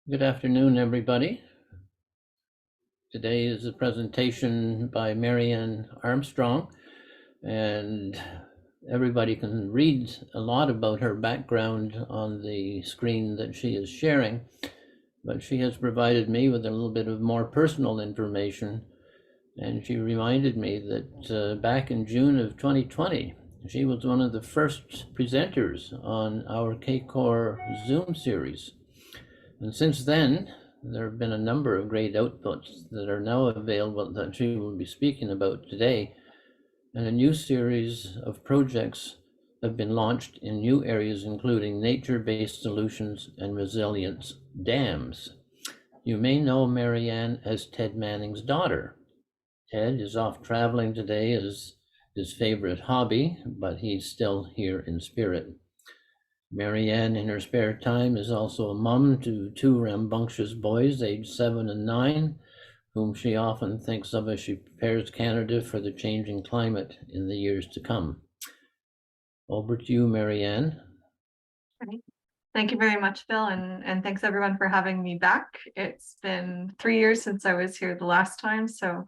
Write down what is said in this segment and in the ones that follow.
Good afternoon, everybody. Today is a presentation by Marrianne Armstrong, and everybody can read a lot about her background on the screen that she is sharing, but she has provided me with a little bit of more personal information, and she reminded me that back in June of 2020, she was one of the first presenters on our KCOR Zoom series. And since then, there have been a number of great outputs that are now available that she will be speaking about today. And a new series of projects have been launched in new areas, including nature-based solutions and resilience dams. You may know Marrianne as Ted Manning's daughter. Ted is off traveling today as his favorite hobby, but he's still here in spirit. Marrianne, in her spare time, is also a mom to two rambunctious boys, aged 7 and 9, whom she often thinks of as she prepares Canada for the changing climate in the years to come. Over to you, Marrianne. Thank you very much, Bill, and thanks everyone for having me back. It's been 3 years since I was here the last time, so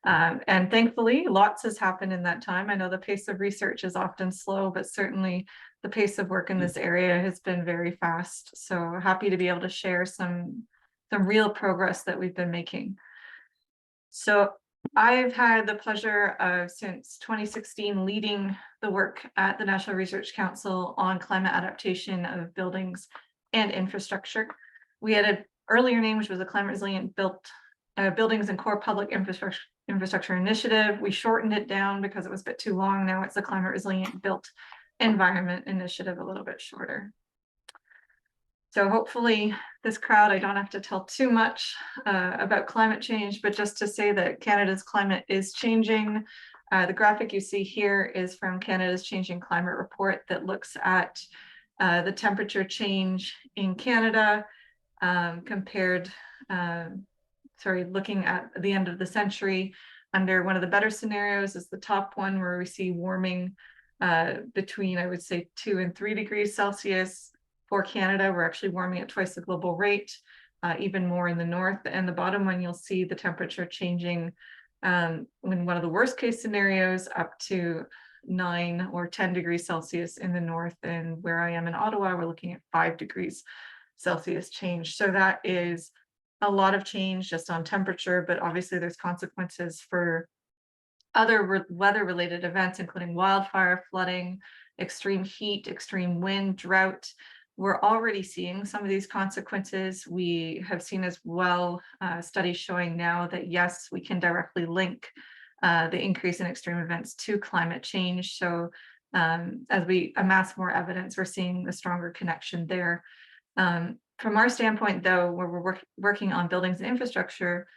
and thankfully lots has happened in that time. I know the pace of research is often slow, but certainly the pace of work in this area has been very fast. So happy to be able to share some real progress that we've been making. So I've had the pleasure of, since 2016, leading the work at the National Research Council on climate adaptation of buildings and infrastructure. We had an earlier name, which was a Climate Resilient Buildings and Core Public Infrastructure Initiative. We shortened it down because it was a bit too long. Now it's the Climate Resilient Built Environment Initiative, a little bit shorter. So hopefully this crowd, I don't have to tell too much about climate change, but just to say that Canada's climate is changing. The graphic you see here is from Canada's Changing Climate Report that looks at the temperature change in Canada looking at the end of the century. Under one of the better scenarios is the top one, where we see warming between, I would say, 2 and 3 degrees Celsius. For Canada, we're actually warming at twice the global rate, even more in the north. And the bottom one, you'll see the temperature changing in one of the worst case scenarios up to 9 or 10 degrees Celsius in the north. And where I am in Ottawa, we're looking at 5 degrees Celsius change. So that is a lot of change just on temperature, but obviously there's consequences for other weather-related events, including wildfire, flooding, extreme heat, extreme wind, drought. We're already seeing some of these consequences. We have seen as well studies showing now that, yes, we can directly link the increase in extreme events to climate change. So as we amass more evidence, we're seeing a stronger connection there. From our standpoint, though, where we're working on buildings and infrastructure,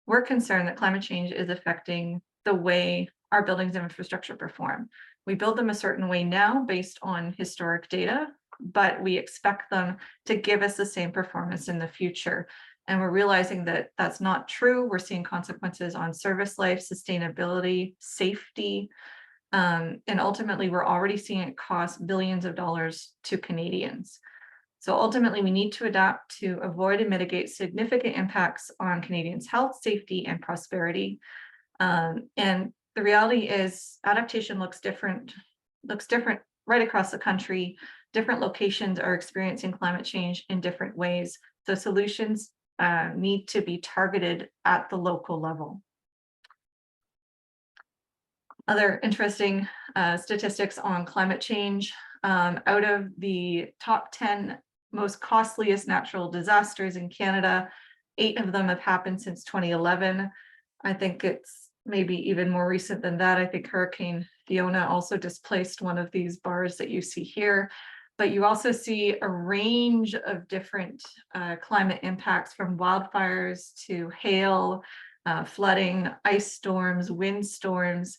we're concerned that climate change is affecting the way our buildings and infrastructure perform. We build them a certain way now based on historic data, but we expect them to give us the same performance in the future. And we're realizing that that's not true. We're seeing consequences on service life, sustainability, safety, and ultimately we're already seeing it cost billions of dollars to Canadians. So ultimately, we need to adapt to avoid and mitigate significant impacts on Canadians' health, safety, and prosperity. And the reality is adaptation looks different right across the country. Different locations are experiencing climate change in different ways. So solutions need to be targeted at the local level. Other interesting statistics on climate change. Out of the top 10 most costliest natural disasters in Canada, 8 of them have happened since 2011. I think it's maybe even more recent than that. I think Hurricane Fiona also displaced one of these bars that you see here. But you also see a range of different climate impacts, from wildfires to hail, flooding, ice storms, wind storms.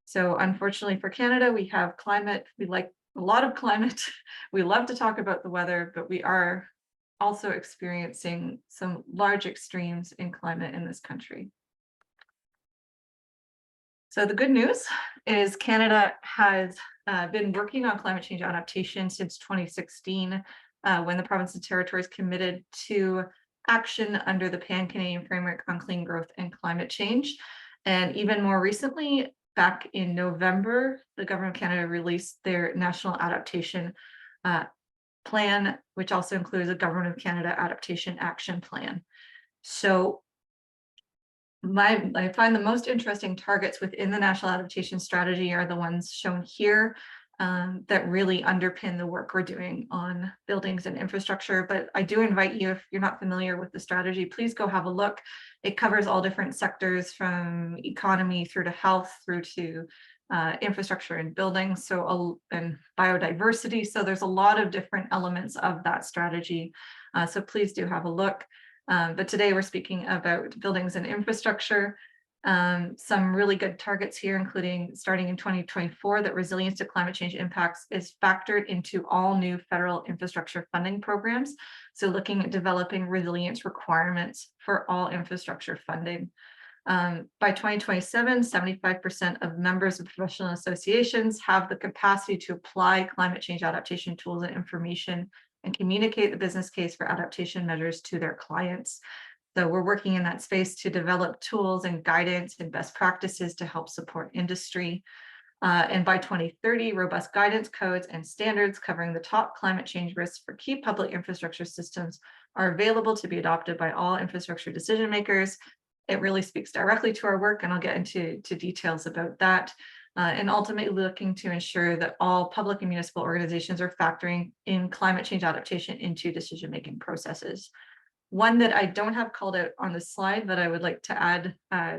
So unfortunately for Canada, we have climate. We like a lot of climate. We love to talk about the weather, but we are also experiencing some large extremes in climate in this country. So the good news is Canada has been working on climate change adaptation since 2016, when the province and territories committed to action under the Pan-Canadian Framework on Clean Growth and Climate Change. And even more recently, back in November, the Government of Canada released their National Adaptation Plan, which also includes a Government of Canada Adaptation Action Plan. So I find the most interesting targets within the National Adaptation Strategy are the ones shown here that really underpin the work we're doing on buildings and infrastructure. But I do invite you, if you're not familiar with the strategy, please go have a look. It covers all different sectors from economy through to health, through to infrastructure and buildings, and biodiversity. So there's a lot of different elements of that strategy. So please do have a look. But today we're speaking about buildings and infrastructure. Some really good targets here, including starting in 2024, that resilience to climate change impacts is factored into all new federal infrastructure funding programs. So looking at developing resilience requirements for all infrastructure funding. By 2027, 75% of members of professional associations have the capacity to apply climate change adaptation tools and information and communicate the business case for adaptation measures to their clients. So we're working in that space to develop tools and guidance and best practices to help support industry. And by 2030, robust guidance codes and standards covering the top climate change risks for key public infrastructure systems are available to be adopted by all infrastructure decision makers. It really speaks directly to our work, and I'll get into details about that. And ultimately looking to ensure that all public and municipal organizations are factoring in climate change adaptation into decision-making processes. One that I don't have called out on the slide, but I would like to add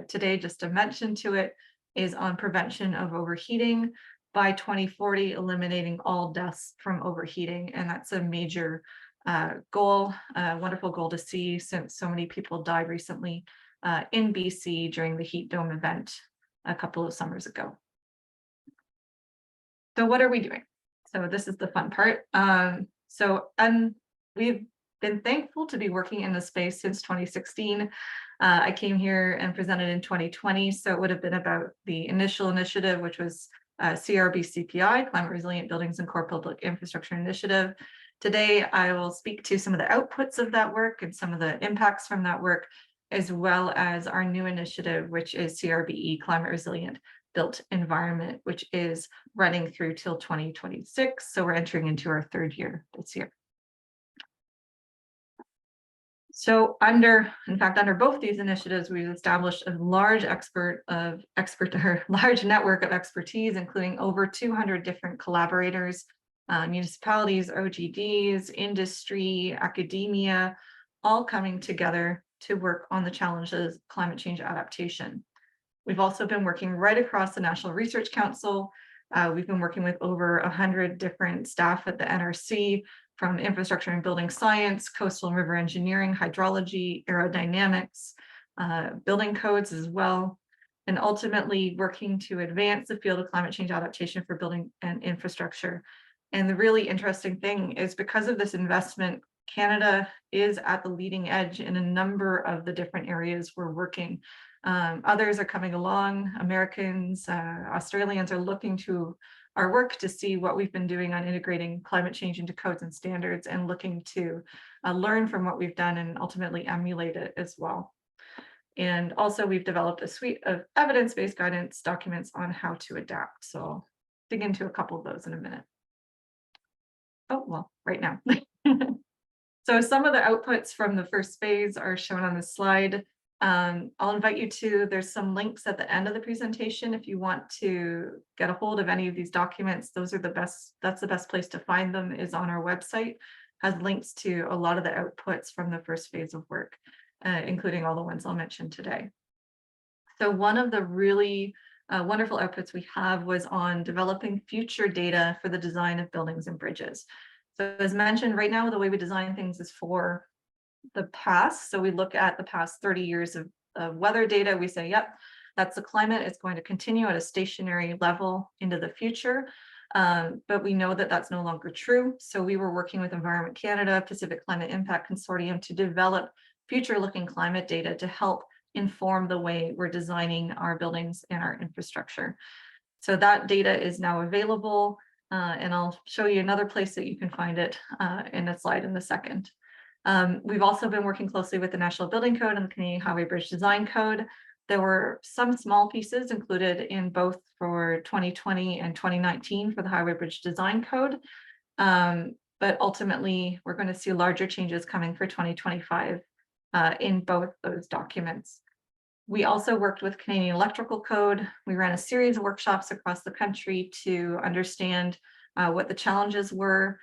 today just to mention to it, is on prevention of overheating. By 2040, eliminating all deaths from overheating. And that's a major goal, a wonderful goal to see, since so many people died recently in BC during the heat dome event a couple of summers ago. So what are we doing? So this is the fun part. We've been thankful to be working in this space since 2016. I came here and presented in 2020, so it would have been about the initial initiative, which was CRB-CPI, Climate Resilient Buildings and Core Public Infrastructure Initiative. Today, I will speak to some of the outputs of that work and some of the impacts from that work, as well as our new initiative, which is CRBE, Climate Resilient Built Environment, which is running through till 2026. So we're entering into our third year this year. So under both these initiatives, we've established a large large network of expertise, including over 200 different collaborators, municipalities, OGDs, industry, academia, all coming together to work on the challenges of climate change adaptation. We've also been working right across the National Research Council. We've been working with over 100 different staff at the NRC, from infrastructure and building science, coastal and river engineering, hydrology, aerodynamics, building codes as well, and ultimately working to advance the field of climate change adaptation for building and infrastructure. And the really interesting thing is, because of this investment, Canada is at the leading edge in a number of the different areas we're working. Others are coming along. Americans, Australians are looking to our work to see what we've been doing on integrating climate change into codes and standards, and looking to learn from what we've done and ultimately emulate it as well. And also, we've developed a suite of evidence-based guidance documents on how to adapt. So I'll dig into a couple of those in a minute. Oh, well, right now. So some of the outputs from the first phase are shown on this slide. I'll invite you to, there's some links at the end of the presentation if you want to get a hold of any of these documents. That's the best place to find them, is on our website. Has links to a lot of the outputs from the first phase of work, including all the ones I'll mention today. So one of the really wonderful outputs we have was on developing future data for the design of buildings and bridges. So as mentioned, right now, the way we design things is for the past. So we look at the past 30 years of weather data. We say, yep, that's the climate. It's going to continue at a stationary level into the future. But we know that that's no longer true. So we were working with Environment Canada, Pacific Climate Impact Consortium, to develop future-looking climate data to help inform the way we're designing our buildings and our infrastructure. So that data is now available, and I'll show you another place that you can find it in a slide in a second. We've also been working closely with the National Building Code and the Canadian Highway Bridge Design Code. There were some small pieces included in both for 2020 and 2019 for the Highway Bridge Design Code. But ultimately, we're going to see larger changes coming for 2025 in both those documents. We also worked with Canadian Electrical Code. We ran a series of workshops across the country to understand what the challenges were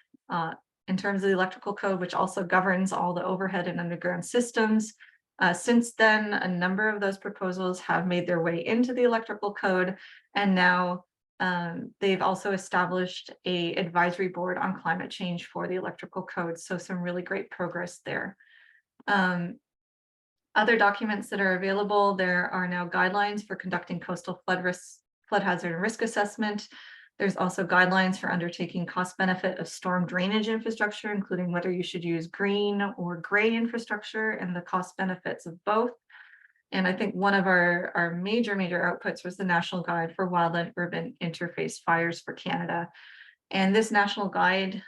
in terms of the electrical code, which also governs all the overhead and underground systems. Since then, a number of those proposals have made their way into the electrical code, and now they've also established an advisory board on climate change for the electrical code. So some really great progress there. Other documents that are available, there are now guidelines for conducting coastal flood hazard and risk assessment. There's also guidelines for undertaking cost benefit of storm drainage infrastructure, including whether you should use green or gray infrastructure and the cost benefits of both. And I think one of our major outputs was the National Guide for Wildland Urban Interface Fires for Canada. And this national guide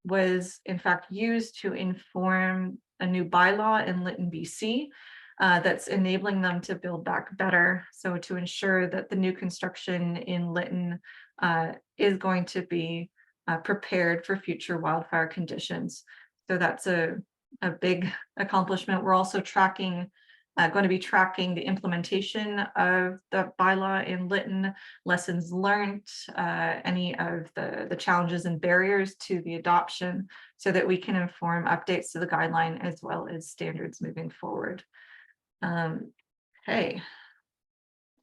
was in fact used to inform a new bylaw in Lytton, BC, that's enabling them to build back better. So to ensure that the new construction in Lytton is going to be prepared for future wildfire conditions. So that's a big accomplishment. We're also going to be tracking the implementation of the bylaw in Lytton, lessons learned, any of the challenges and barriers to the adoption, so that we can inform updates to the guideline as well as standards moving forward. Okay,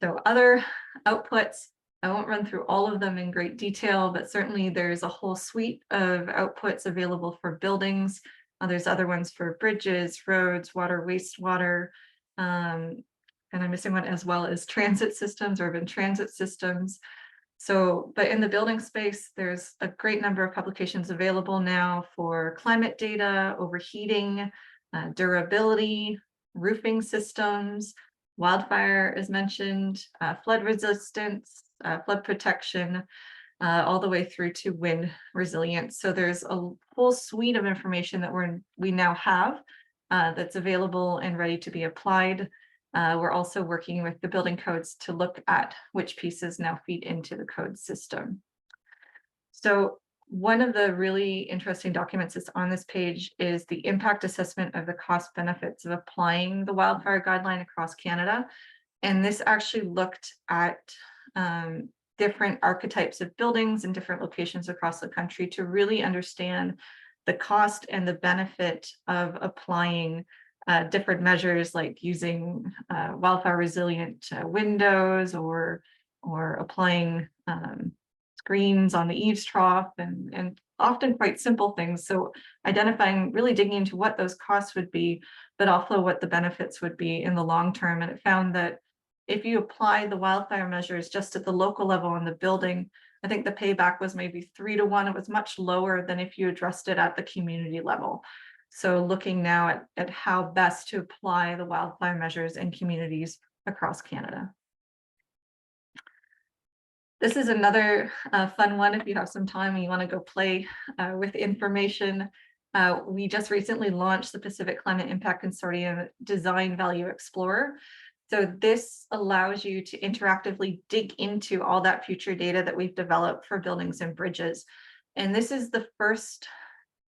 so other outputs, I won't run through all of them in great detail, but certainly there's a whole suite of outputs available for buildings. There's other ones for bridges, roads, water, wastewater, and I'm missing one as well as transit systems, urban transit systems. So, but in the building space, there's a great number of publications available now for climate data, overheating, durability, roofing systems, wildfire is mentioned, flood resistance, flood protection, all the way through to wind resilience. So there's a whole suite of information that we now have that's available and ready to be applied. We're also working with the building codes to look at which pieces now feed into the code system. So one of the really interesting documents that's on this page is the impact assessment of the cost benefits of applying the wildfire guideline across Canada. And this actually looked at different archetypes of buildings in different locations across the country to really understand the cost and the benefit of applying different measures, like using wildfire resilient windows or applying screens on the eaves trough, and often quite simple things. So identifying, really digging into what those costs would be, but also what the benefits would be in the long term. And it found that if you apply the wildfire measures just at the local level in the building, I think the payback was maybe 3 to 1. It was much lower than if you addressed it at the community level. So looking now at how best to apply the wildfire measures in communities across Canada. This is another fun one if you have some time and you want to go play with information. We just recently launched the Pacific Climate Impact Consortium Design Value Explorer. So this allows you to interactively dig into all that future data that we've developed for buildings and bridges. And this is the first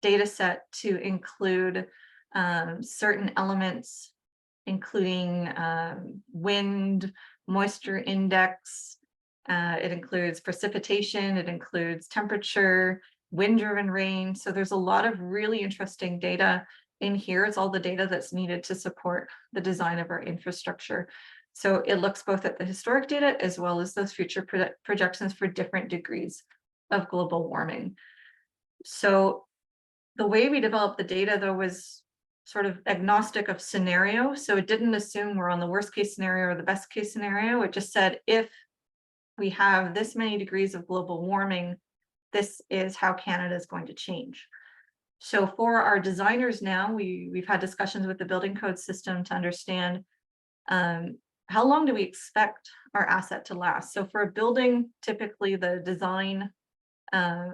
data set to include certain elements, including wind, moisture index. It includes precipitation, it includes temperature, wind-driven rain. So there's a lot of really interesting data in here. It's all the data that's needed to support the design of our infrastructure. So it looks both at the historic data as well as those future projections for different degrees of global warming. So the way we developed the data, though, was sort of agnostic of scenario. So it didn't assume we're on the worst case scenario or the best case scenario. It just said, if we have this many degrees of global warming, this is how Canada is going to change. So for our designers now, we've had discussions with the building code system to understand how long do we expect our asset to last. So for a building, typically the design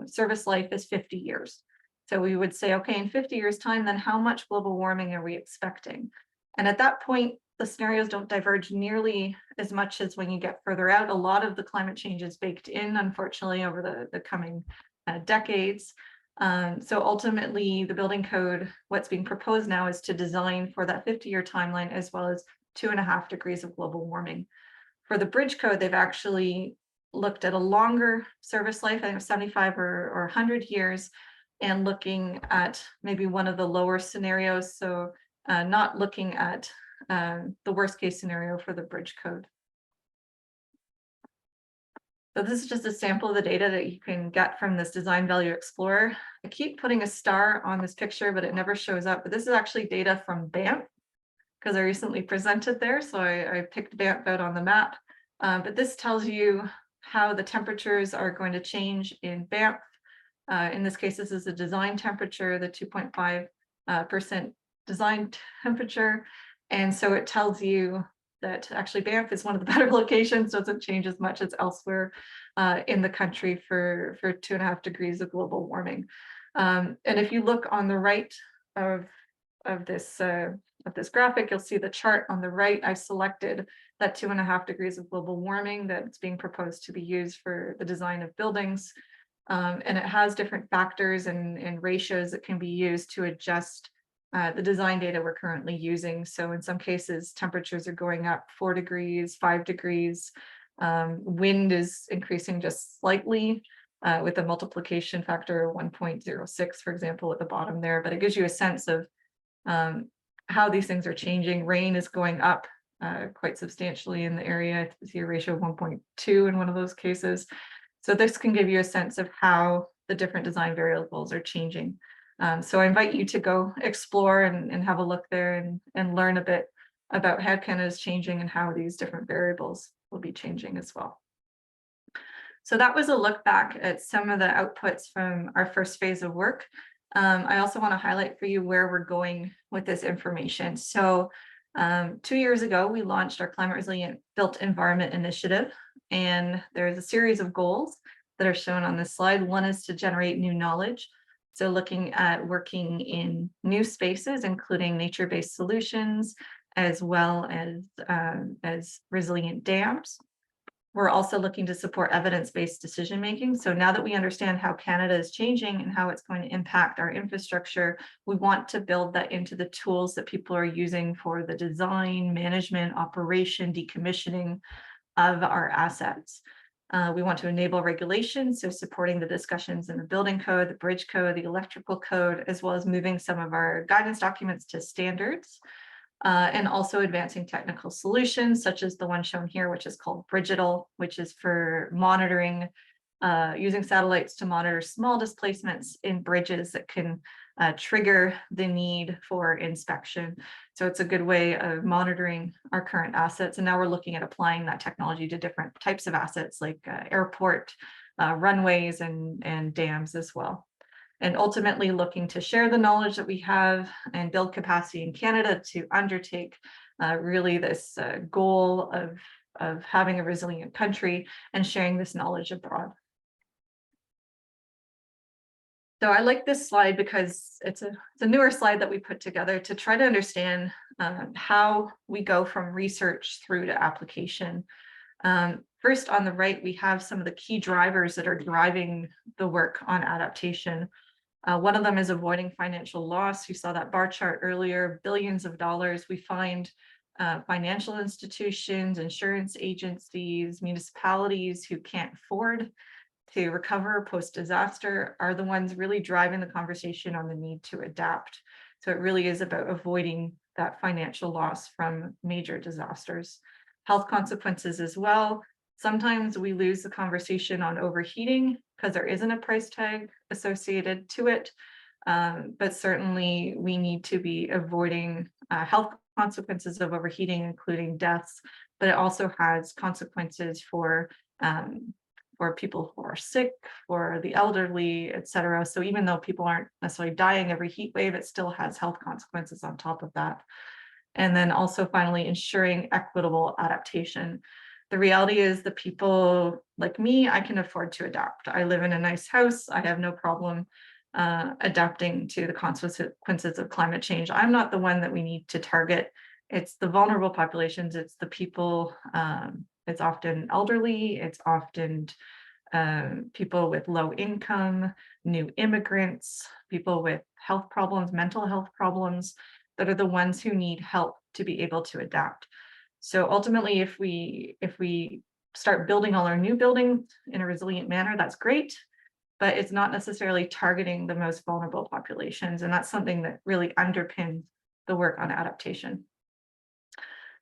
service life is 50 years. So we would say, okay, in 50 years' time, then how much global warming are we expecting? And at that point, the scenarios don't diverge nearly as much as when you get further out. A lot of the climate change is baked in, unfortunately, over the coming decades. So ultimately, the building code, what's being proposed now is to design for that 50-year timeline, as well as 2.5 degrees of global warming. For the bridge code, they've actually looked at a longer service life, I think 75 or 100 years, and looking at maybe one of the lower scenarios. So not looking at the worst case scenario for the bridge code. So this is just a sample of the data that you can get from this Design Value Explorer. I keep putting a star on this picture, but it never shows up. But this is actually data from Banff, because I recently presented there. So I picked Banff out on the map. But this tells you how the temperatures are going to change in Banff. In this case, this is the design temperature, the 2.5% design temperature. And so it tells you that actually Banff is one of the better locations, doesn't change as much as elsewhere in the country for 2.5 degrees of global warming. And if you look on the right of this graphic, you'll see the chart on the right. I've selected that 2.5 degrees of global warming that's being proposed to be used for the design of buildings. And it has different factors and ratios that can be used to adjust the design data we're currently using. So in some cases, temperatures are going up 4 degrees, 5 degrees. Wind is increasing just slightly with a multiplication factor of 1.06, for example, at the bottom there. But it gives you a sense of how these things are changing. Rain is going up quite substantially in the area. I see a ratio of 1.2 in one of those cases. So this can give you a sense of how the different design variables are changing. So I invite you to go explore and have a look there and learn a bit about how Canada is changing and how these different variables will be changing as well. So that was a look back at some of the outputs from our first phase of work. I also want to highlight for you where we're going with this information. So 2 years ago, we launched our Climate Resilient Built Environment Initiative, and there's a series of goals that are shown on this slide. One is to generate new knowledge. So looking at working in new spaces, including nature-based solutions, as well as resilient dams. We're also looking to support evidence-based decision-making. So now that we understand how Canada is changing and how it's going to impact our infrastructure, we want to build that into the tools that people are using for the design, management, operation, decommissioning of our assets. We want to enable regulation, so supporting the discussions in the building code, the bridge code, the electrical code, as well as moving some of our guidance documents to standards. And also advancing technical solutions, such as the one shown here, which is called Bridgetal, which is for monitoring, using satellites to monitor small displacements in bridges that can trigger the need for inspection. So it's a good way of monitoring our current assets. And now we're looking at applying that technology to different types of assets like airport, runways, and dams as well. And ultimately looking to share the knowledge that we have and build capacity in Canada to undertake really this goal of having a resilient country and sharing this knowledge abroad. So I like this slide because it's a newer slide that we put together to try to understand how we go from research through to application. First, on the right, we have some of the key drivers that are driving the work on adaptation. One of them is avoiding financial loss. You saw that bar chart earlier, billions of dollars. We find financial institutions, insurance agencies, municipalities who can't afford to recover post-disaster are the ones really driving the conversation on the need to adapt. So it really is about avoiding that financial loss from major disasters. Health consequences as well. Sometimes we lose the conversation on overheating because there isn't a price tag associated to it. But certainly we need to be avoiding health consequences of overheating, including deaths, but it also has consequences for people who are sick, for the elderly, et cetera. So even though people aren't necessarily dying every heat wave, it still has health consequences on top of that. And then also finally ensuring equitable adaptation. The reality is the people like me, I can afford to adapt. I live in a nice house. I have no problem adapting to the consequences of climate change. I'm not the one that we need to target. It's the vulnerable populations, it's the people, it's often elderly, it's often people with low income, new immigrants, people with health problems, mental health problems, that are the ones who need help to be able to adapt. So ultimately, if we start building all our new buildings in a resilient manner, that's great, but it's not necessarily targeting the most vulnerable populations. And that's something that really underpins the work on adaptation.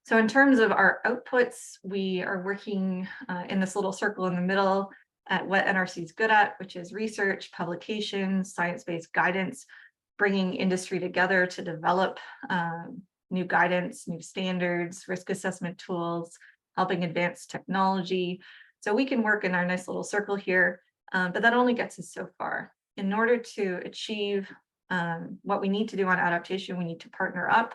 So in terms of our outputs, we are working in this little circle in the middle at what NRC is good at, which is research, publications, science-based guidance, bringing industry together to develop new guidance, new standards, risk assessment tools, helping advance technology. So we can work in our nice little circle here, but that only gets us so far. In order to achieve what we need to do on adaptation, we need to partner up,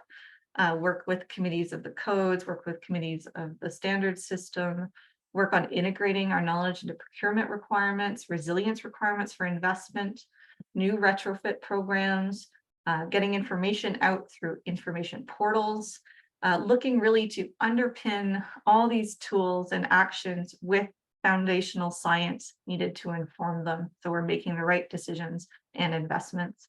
work with committees of the codes, work with committees of the standards system, work on integrating our knowledge into procurement requirements, resilience requirements for investment, new retrofit programs, getting information out through information portals, looking really to underpin all these tools and actions with foundational science needed to inform them. So we're making the right decisions and investments.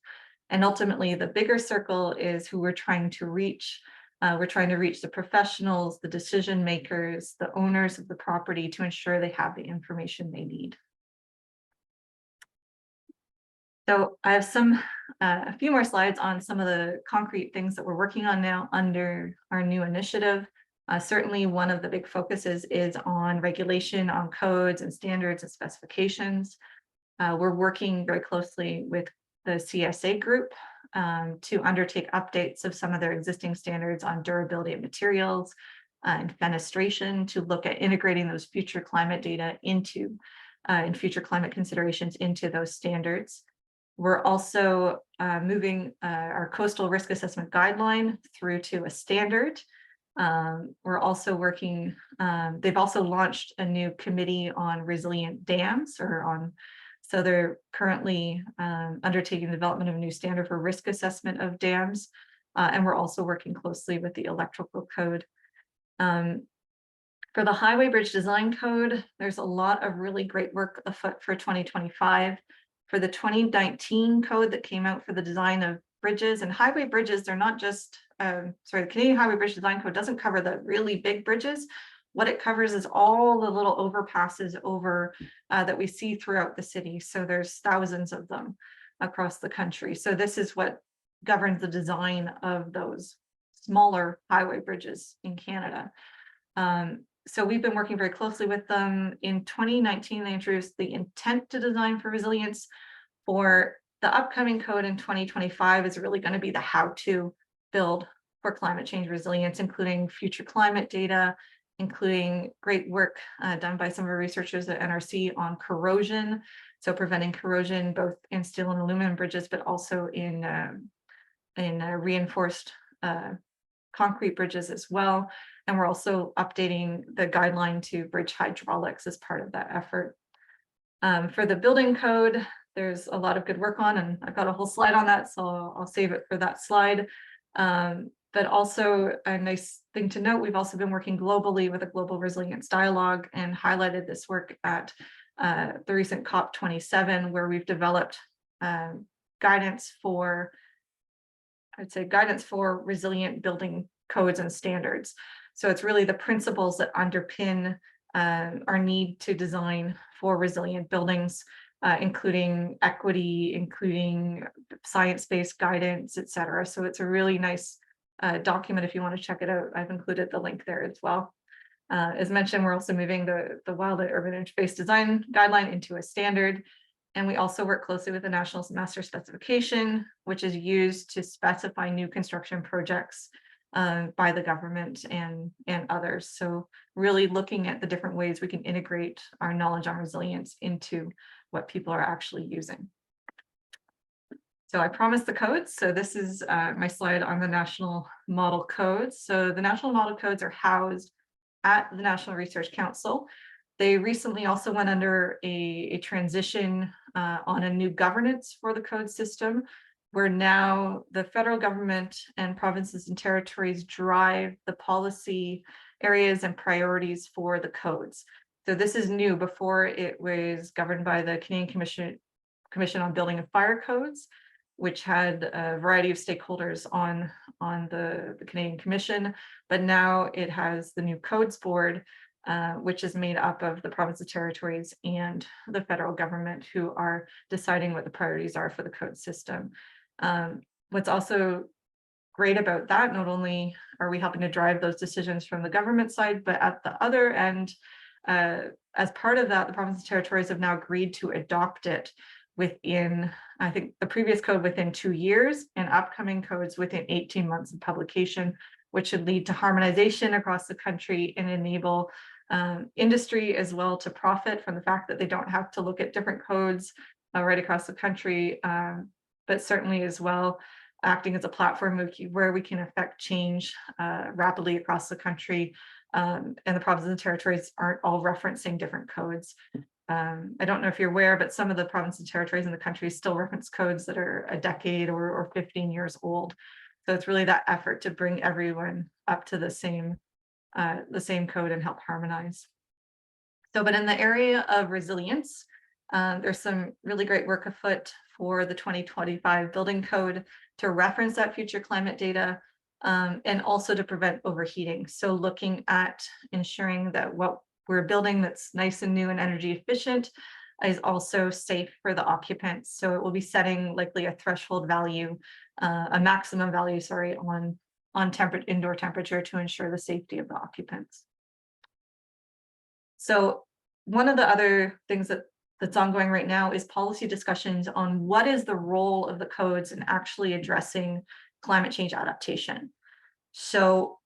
And ultimately, the bigger circle is who we're trying to reach. We're trying to reach the professionals, the decision makers, the owners of the property to ensure they have the information they need. So I have a few more slides on some of the concrete things that we're working on now under our new initiative. Certainly one of the big focuses is on regulation, on codes and standards and specifications. We're working very closely with the CSA group to undertake updates of some of their existing standards on durability of materials and fenestration, to look at integrating those future climate data into and future climate considerations into those standards. We're also moving our coastal risk assessment guideline through to a standard. We're also working, they've also launched a new committee on resilient dams, so they're currently undertaking the development of a new standard for risk assessment of dams. And we're also working closely with the electrical code. For the highway bridge design code, there's a lot of really great work afoot for 2025. For the 2019 code that came out for the design of bridges and highway bridges, they're not just, the Canadian Highway Bridge Design Code doesn't cover the really big bridges. What it covers is all the little overpasses that we see throughout the city. So there's thousands of them across the country. So this is what governs the design of those smaller highway bridges in Canada. So we've been working very closely with them. In 2019, they introduced the intent to design for resilience. For the upcoming code in 2025 is really going to be the how to build for climate change resilience, including future climate data, including great work done by some of our researchers at NRC on corrosion. So preventing corrosion both in steel and aluminum bridges, but also in reinforced concrete bridges as well. And we're also updating the guideline to bridge hydraulics as part of that effort. For the building code, there's a lot of good work on, and I've got a whole slide on that, so I'll save it for that slide. But also a nice thing to note, we've also been working globally with a global resilience dialogue and highlighted this work at the recent COP27, where we've developed guidance for, I'd say, guidance for resilient building codes and standards. So it's really the principles that underpin our need to design for resilient buildings, including equity, including science-based guidance, et cetera. So it's a really nice document if you want to check it out. I've included the link there as well. As mentioned, we're also moving the wildland urban interface design guideline into a standard. And we also work closely with the National Master Specification, which is used to specify new construction projects by the government and others. So really looking at the different ways we can integrate our knowledge on resilience into what people are actually using. So I promised the codes. So this is my slide on the National Model Codes. So the National Model Codes are housed at the National Research Council. They recently also went under a transition on a new governance for the code system, where now the federal government and provinces and territories drive the policy areas and priorities for the codes. So this is new. Before, it was governed by the Canadian Commission on Building and Fire Codes, which had a variety of stakeholders on the Canadian Commission, but now it has the new Codes Board, which is made up of the province and territories and the federal government, who are deciding what the priorities are for the code system. What's also great about that, not only are we helping to drive those decisions from the government side, but at the other end, as part of that, the province and territories have now agreed to adopt it within, I think, the previous code within 2 years, and upcoming codes within 18 months of publication, which should lead to harmonization across the country and enable industry as well to profit from the fact that they don't have to look at different codes right across the country, but certainly as well acting as a platform where we can affect change rapidly across the country, and the provinces and territories aren't all referencing different codes. I don't know if you're aware, but some of the provinces and territories in the country still reference codes that are a decade or 15 years old. So it's really that effort to bring everyone up to the same code and help harmonize. So, but in the area of resilience, there's some really great work afoot for the 2025 building code to reference that future climate data, and also to prevent overheating. So looking at ensuring that what we're building that's nice and new and energy efficient is also safe for the occupants. So it will be setting likely a threshold value, a maximum value, sorry, on indoor temperature to ensure the safety of the occupants. So one of the other things that's ongoing right now is policy discussions on what is the role of the codes in actually addressing climate change adaptation. So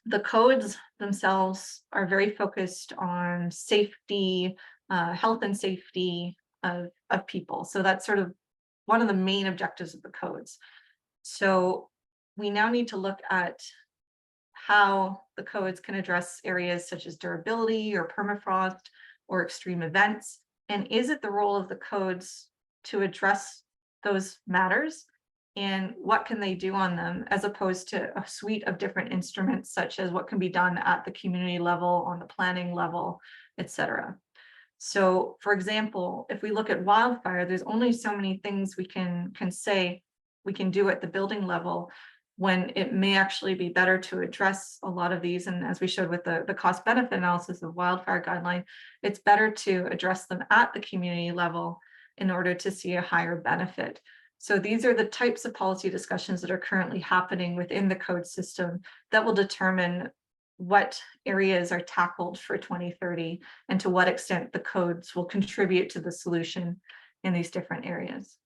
the codes themselves are very focused on safety, health and safety of people. So that's sort of one of the main objectives of the codes. So we now need to look at how the codes can address areas such as durability or permafrost or extreme events. And is it the role of the codes to address those matters? And what can they do on them, as opposed to a suite of different instruments, such as what can be done at the community level, on the planning level, et cetera. So, for example, if we look at wildfire, there's only so many things we can say we can do at the building level, when it may actually be better to address a lot of these. And as we showed with the cost benefit analysis of wildfire guideline, it's better to address them at the community level in order to see a higher benefit. So these are the types of policy discussions that are currently happening within the code system that will determine what areas are tackled for 2030 and to what extent the codes will contribute to the solution in these different areas.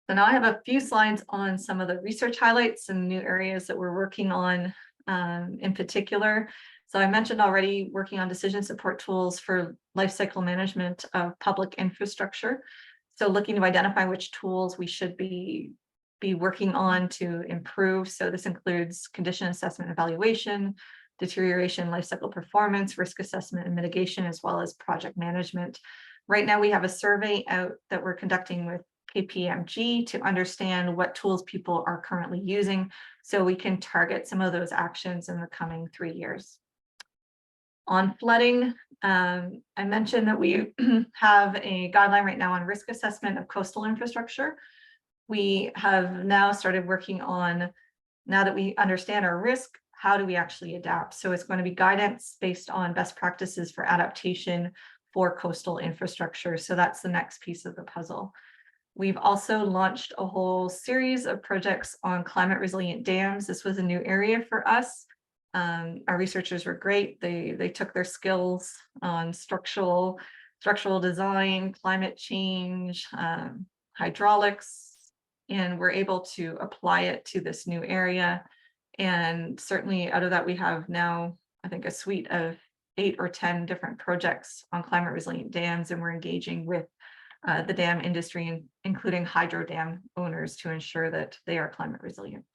So now I have a few slides on some of the research highlights and new areas that we're working on in particular. So I mentioned already working on decision support tools for life cycle management of public infrastructure. So looking to identify which tools we should be working on to improve. So this includes condition assessment and evaluation, deterioration, life cycle performance, risk assessment and mitigation, as well as project management. Right now we have a survey out that we're conducting with KPMG to understand what tools people are currently using, so we can target some of those actions in the coming 3 years. On flooding, I mentioned that we have a guideline right now on risk assessment of coastal infrastructure. We have now started working on, now that we understand our risk, how do we actually adapt? So it's going to be guidance based on best practices for adaptation for coastal infrastructure. So that's the next piece of the puzzle. We've also launched a whole series of projects on climate resilient dams. This was a new area for us. Our researchers were great. They took their skills on structural design, climate change, hydraulics, and we're able to apply it to this new area. And certainly out of that, we have now, I think, a suite of 8 or 10 different projects on climate resilient dams, and we're engaging with the dam industry, including hydro dam owners, to ensure that they are climate resilient.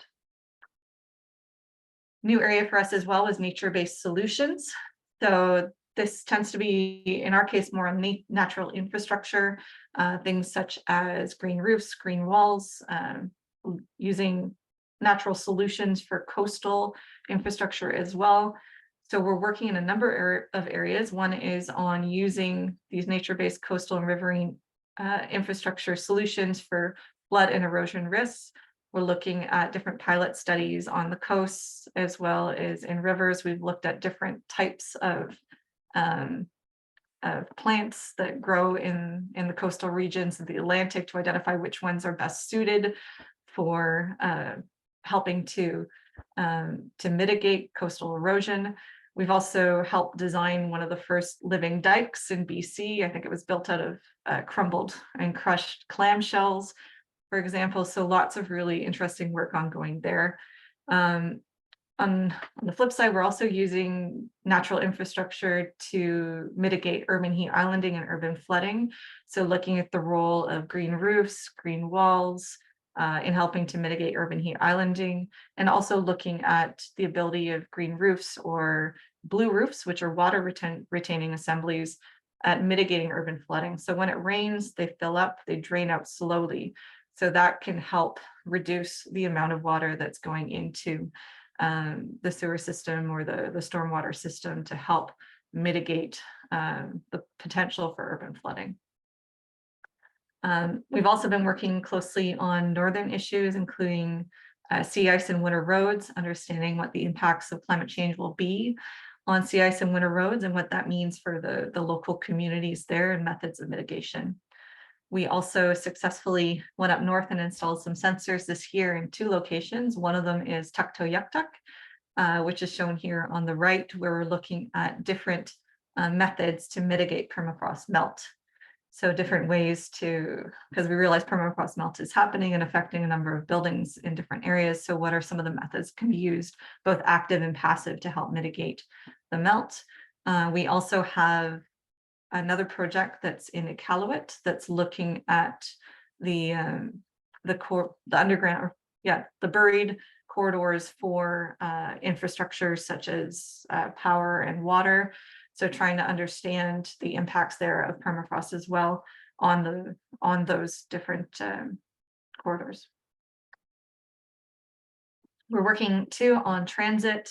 new area for us as well was nature-based solutions. So this tends to be, in our case, more on natural infrastructure, things such as green roofs, green walls, using natural solutions for coastal infrastructure as well. So we're working in a number of areas. One is on using these nature-based coastal and riverine infrastructure solutions for flood and erosion risks. We're looking at different pilot studies on the coasts as well as in rivers. We've looked at different types of plants that grow in the coastal regions of the Atlantic to identify which ones are best suited for helping to mitigate coastal erosion. We've also helped design one of the first living dikes in BC. I think it was built out of crumbled and crushed clamshells, for example. So lots of really interesting work ongoing there. On the flip side, we're also using natural infrastructure to mitigate urban heat islanding and urban flooding. So looking at the role of green roofs, green walls, in helping to mitigate urban heat islanding, and also looking at the ability of green roofs or blue roofs, which are water retaining assemblies, at mitigating urban flooding. So when it rains, they fill up, they drain out slowly. So that can help reduce the amount of water that's going into the sewer system or the stormwater system to help mitigate the potential for urban flooding. We've also been working closely on northern issues, including sea ice and winter roads, understanding what the impacts of climate change will be on sea ice and winter roads and what that means for the local communities there and methods of mitigation. We also successfully went up north and installed some sensors this year in 2 locations. One of them is Tuktoyaktuk, which is shown here on the right, where we're looking at different methods to mitigate permafrost melt. So different ways because we realize permafrost melt is happening and affecting a number of buildings in different areas. So what are some of the methods that can be used, both active and passive, to help mitigate the melt? We also have another project that's in Iqaluit that's looking at the underground, the buried corridors for infrastructure such as power and water. So trying to understand the impacts there of permafrost as well on those different corridors. We're working too on transit.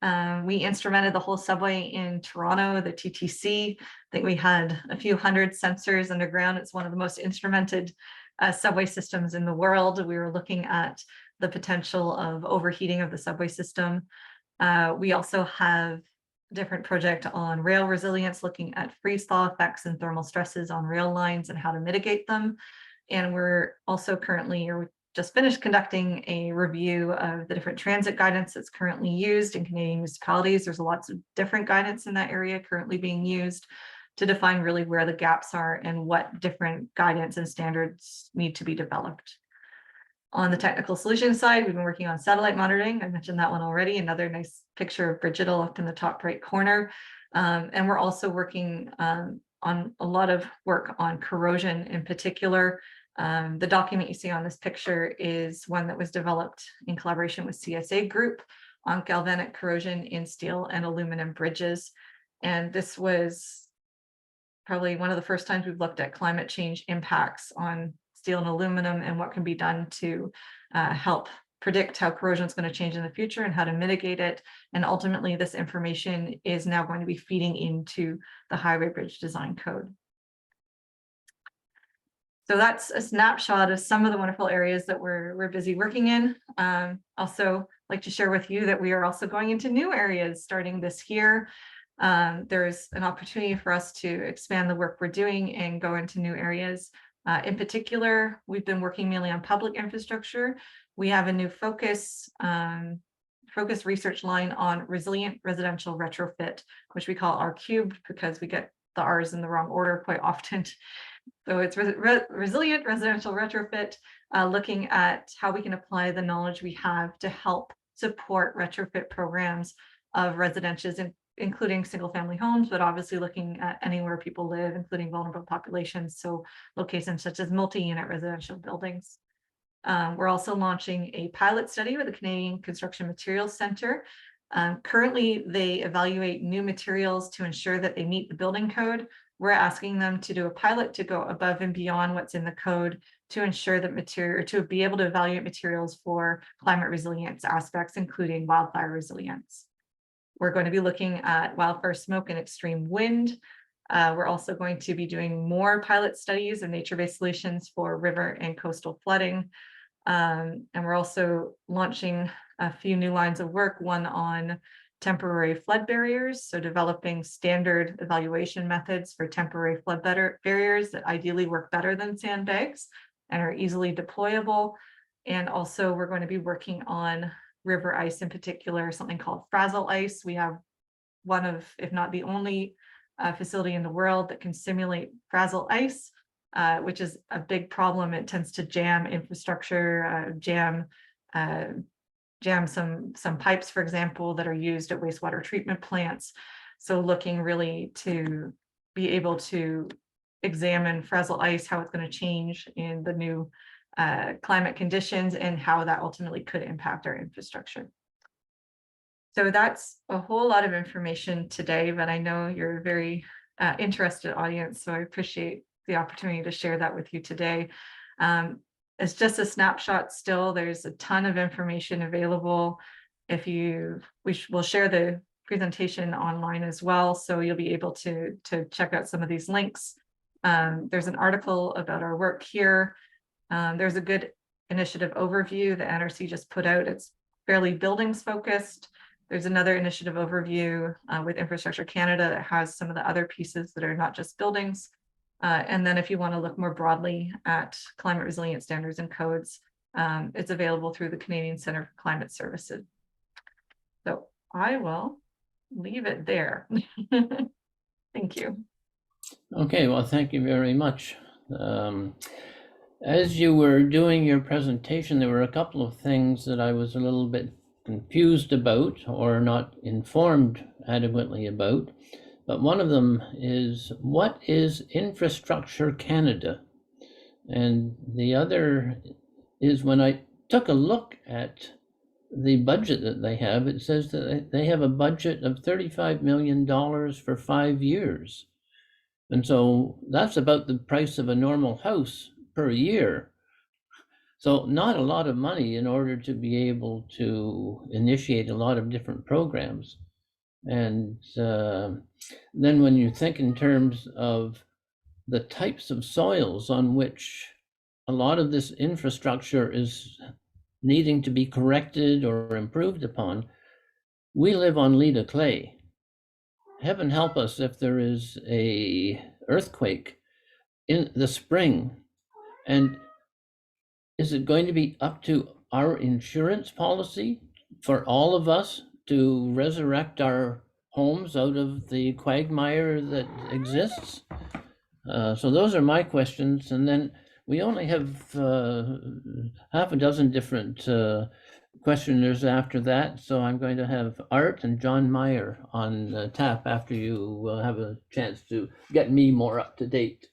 We instrumented the whole subway in Toronto, the TTC. I think we had a few hundred sensors underground. It's one of the most instrumented subway systems in the world. We were looking at the potential of overheating of the subway system. We also have a different project on rail resilience, looking at freeze-thaw effects and thermal stresses on rail lines and how to mitigate them. And we're also currently, or just finished conducting a review of the different transit guidance that's currently used in Canadian municipalities. There's lots of different guidance in that area currently being used to define really where the gaps are and what different guidance and standards need to be developed. On the technical solutions side, we've been working on satellite monitoring. I mentioned that one already. Another nice picture of Bridgettle up in the top right corner. And we're also working on a lot of work on corrosion in particular. The document you see on this picture is one that was developed in collaboration with CSA Group on galvanic corrosion in steel and aluminum bridges. And this was probably one of the first times we've looked at climate change impacts on steel and aluminum and what can be done to help predict how corrosion is going to change in the future and how to mitigate it. And ultimately, this information is now going to be feeding into the Highway Bridge Design Code. So that's a snapshot of some of the wonderful areas that we're busy working in. Also like to share with you that we are also going into new areas starting this year. There's an opportunity for us to expand the work we're doing and go into new areas. In particular, we've been working mainly on public infrastructure. We have a new focus research line on resilient residential retrofit, which we call R cubed because we get the R's in the wrong order quite often. So it's resilient residential retrofit, looking at how we can apply the knowledge we have to help support retrofit programs of residences, including single family homes, but obviously looking at anywhere people live, including vulnerable populations. So locations such as multi-unit residential buildings. We're also launching a pilot study with the Canadian Construction Materials Center Currently, they evaluate new materials to ensure that they meet the building code. We're asking them to do a pilot to go above and beyond what's in the code to ensure that to be able to evaluate materials for climate resilience aspects, including wildfire resilience. We're going to be looking at wildfire smoke and extreme wind. We're also going to be doing more pilot studies of nature-based solutions for river and coastal flooding. And we're also launching a few new lines of work, one on temporary flood barriers. So developing standard evaluation methods for temporary flood barriers that ideally work better than sandbags and are easily deployable. And also we're going to be working on river ice in particular, something called frazzle ice. We have one of, if not the only facility in the world that can simulate frazzle ice, which is a big problem. It tends to jam infrastructure, jam some pipes, for example, that are used at wastewater treatment plants. So looking really to be able to examine frazzle ice, how it's going to change in the new climate conditions and how that ultimately could impact our infrastructure. So that's a whole lot of information today, but I know you're a very interested audience, so I appreciate the opportunity to share that with you today. It's just a snapshot still. There's a ton of information available. We'll share the presentation online as well, so you'll be able to check out some of these links. There's an article about our work here. There's a good initiative overview that NRC just put out. It's fairly buildings focused. There's another initiative overview with Infrastructure Canada that has some of the other pieces that are not just buildings. And then if you want to look more broadly at climate resilient standards and codes, it's available through the Canadian Centre for Climate Services. So I will leave it there. Thank you. Okay, well, thank you very much. As you were doing your presentation, there were a couple of things that I was a little bit confused about or not informed adequately about. But one of them is, what is Infrastructure Canada? And the other is, when I took a look at the budget that they have, it says that they have a budget of $35 million for 5 years. And so that's about the price of a normal house per year. So not a lot of money in order to be able to initiate a lot of different programs. And then when you think in terms of the types of soils on which a lot of this infrastructure is needing to be corrected or improved upon, we live on Leda clay. Heaven help us if there is a earthquake in the spring. And is it going to be up to our insurance policy for all of us to resurrect our homes out of the quagmire that exists? So those are my questions. And then we only have half a dozen different questioners after that. So I'm going to have Art and John Meyer on tap after you have a chance to get me more up to date.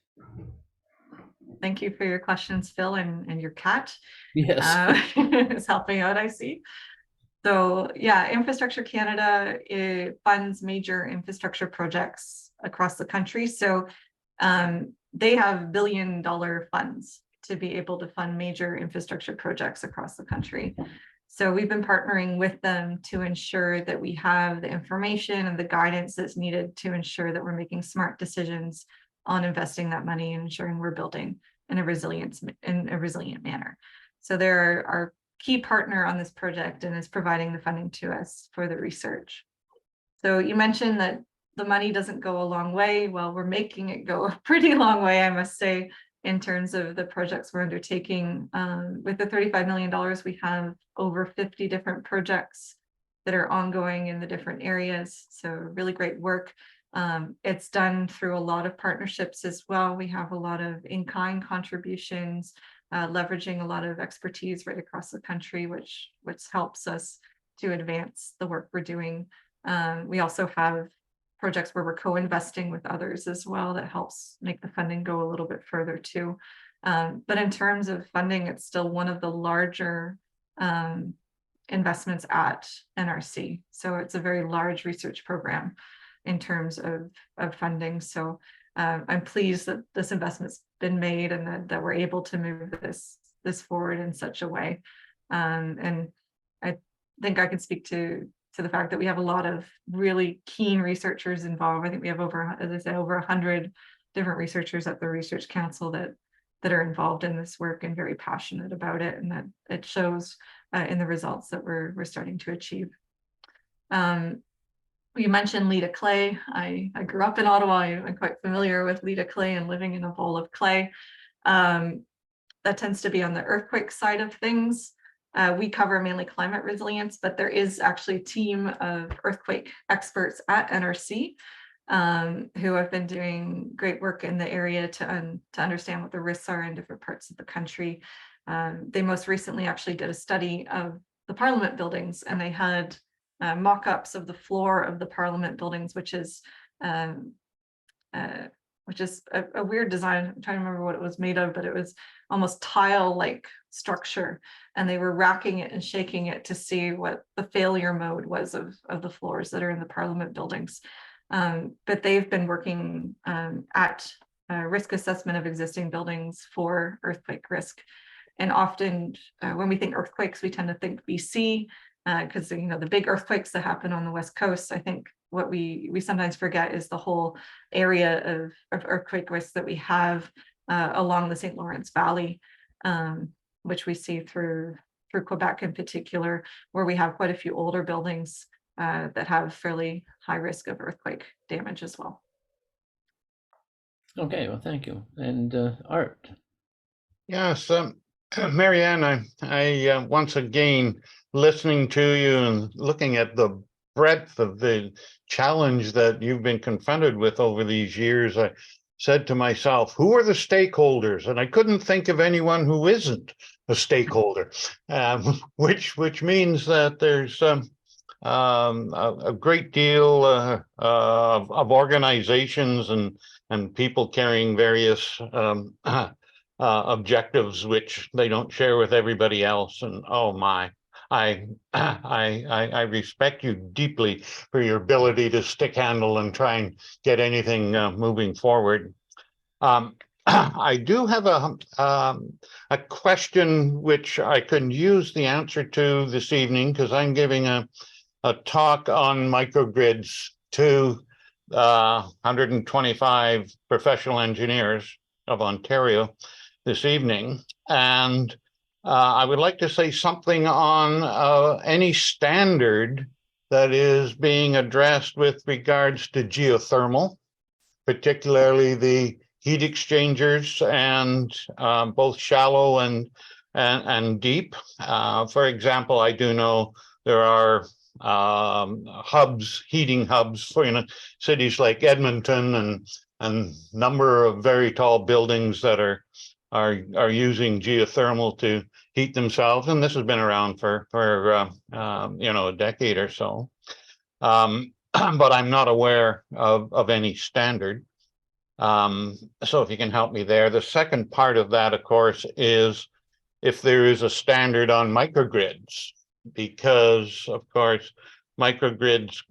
Thank you for your questions, Phil, and your cat. Yes. Is helping out, I see. So yeah, Infrastructure Canada, it funds major infrastructure projects across the country. So they have billion-dollar funds to be able to fund major infrastructure projects across the country. So we've been partnering with them to ensure that we have the information and the guidance that's needed to ensure that we're making smart decisions on investing that money and ensuring we're building in a resilient manner. So they're our key partner on this project and is providing the funding to us for the research. So you mentioned that the money doesn't go a long way. Well, we're making it go a pretty long way, I must say, in terms of the projects we're undertaking. With the $35 million, we have over 50 different projects that are ongoing in the different areas. So really great work. It's done through a lot of partnerships as well. We have a lot of in-kind contributions, leveraging a lot of expertise right across the country, which helps us to advance the work we're doing. We also have projects where we're co-investing with others as well that helps make the funding go a little bit further too. But in terms of funding, it's still one of the larger investments at NRC. So it's a very large research program in terms of funding. So I'm pleased that this investment's been made and that we're able to move this forward in such a way. And I think I can speak to the fact that we have a lot of really keen researchers involved. I think we have over, as I say, over 100 different researchers at the Research Council that are involved in this work and very passionate about it, and that it shows in the results that we're starting to achieve. You mentioned Lita clay. I grew up in Ottawa. I'm quite familiar with Lita clay and living in a bowl of clay. That tends to be on the earthquake side of things. We cover mainly climate resilience, but there is actually a team of earthquake experts at NRC who have been doing great work in the area to understand what the risks are in different parts of the country. They most recently actually did a study of the Parliament buildings, and they had mock-ups of the floor of the Parliament buildings, which is a weird design. I'm trying to remember what it was made of, but it was almost tile-like structure, and they were racking it and shaking it to see what the failure mode was of the floors that are in the Parliament buildings. But they've been working at risk assessment of existing buildings for earthquake risk. And often when we think earthquakes, we tend to think BC, because the big earthquakes that happen on the West Coast. I think what we sometimes forget is the whole area of earthquake risk that we have along the St. Lawrence Valley, which we see through Quebec in particular, where we have quite a few older buildings that have fairly high risk of earthquake damage as well. Okay, well, thank you. And Art. Yes, Marrianne, I once again, listening to you and looking at the breadth of the challenge that you've been confronted with over these years, I said to myself, who are the stakeholders? And I couldn't think of anyone who isn't a stakeholder, which means that there's a great deal of organizations and people carrying various objectives which they don't share with everybody else. And oh my, I respect you deeply for your ability to stick handle and try and get anything moving forward. I do have a question which I can use the answer to this evening, because I'm giving a talk on microgrids to 125 professional engineers of Ontario this evening. And I would like to say something on any standard that is being addressed with regards to geothermal, particularly the heat exchangers, and both shallow and deep. For example, I do know there are heating hubs for cities like Edmonton and number of very tall buildings that are using geothermal to heat themselves, and this has been around for a decade or so. But I'm not aware of any standard. So if you can help me there. The second part of that, of course, is if there is a standard on microgrids, because of course microgrids,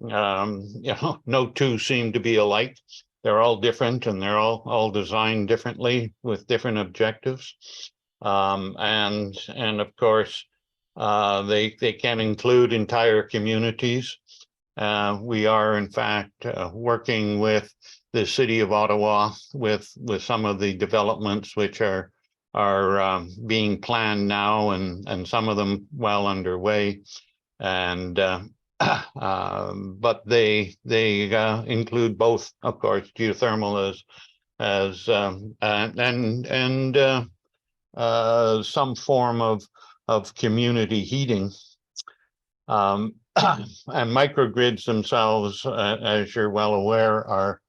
no two seem to be alike. They're all different, and they're all designed differently with different objectives. And of course, they can include entire communities. We are in fact working with the city of Ottawa with some of the developments which are being planned now, and some of them well underway. And but they include both, of course, geothermal as some form of community heating. And microgrids themselves, as you're well aware,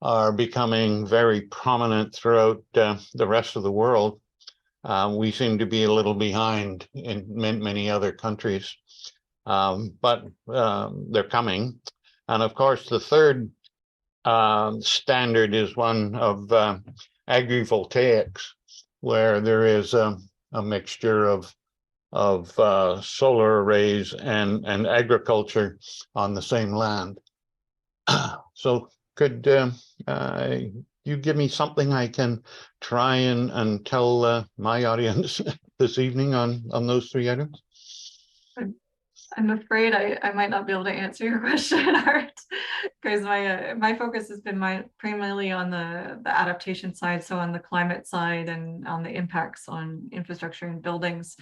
are becoming very prominent throughout the rest of the world. We seem to be a little behind in many other countries, but they're coming. And of course, the third standard is one of agrivoltaics, where there is a mixture of solar arrays and agriculture on the same land. So could you give me something I can try and tell my audience this evening on those 3 items? I'm afraid I might not be able to answer your question, Art, because my focus has been primarily on the adaptation side, so on the climate side and on the impacts on infrastructure and buildings,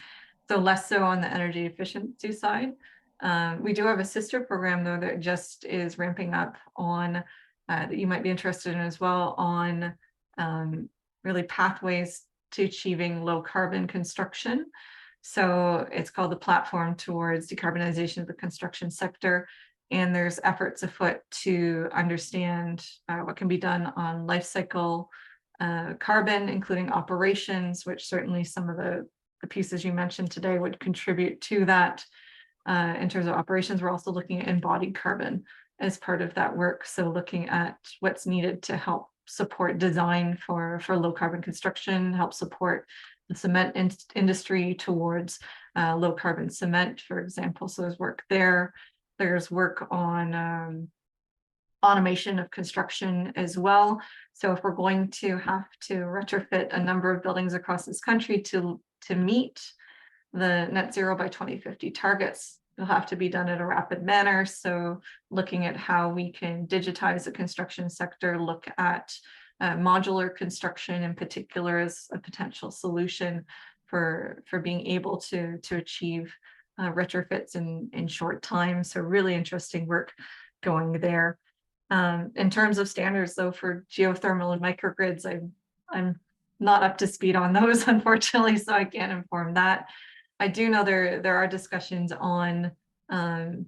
so less so on the energy efficiency side. We do have a sister program though that just is ramping up on that you might be interested in as well, on really pathways to achieving low carbon construction. So it's called the Platform Towards Decarbonization of the Construction Sector. And there's efforts afoot to understand what can be done on life cycle carbon, including operations, which certainly some of the pieces you mentioned today would contribute to that. In terms of operations, we're also looking at embodied carbon as part of that work. So looking at what's needed to help support design for low carbon construction, help support the cement industry towards low carbon cement, for example. So there's work there. There's work on automation of construction as well. So if we're going to have to retrofit a number of buildings across this country to meet the net zero by 2050 targets, it'll have to be done in a rapid manner. So looking at how we can digitize the construction sector, look at modular construction in particular as a potential solution for being able to achieve retrofits in short time. So really interesting work going there. In terms of standards though, for geothermal and microgrids, I'm not up to speed on those, unfortunately, so I can't inform that. I do know there are discussions on the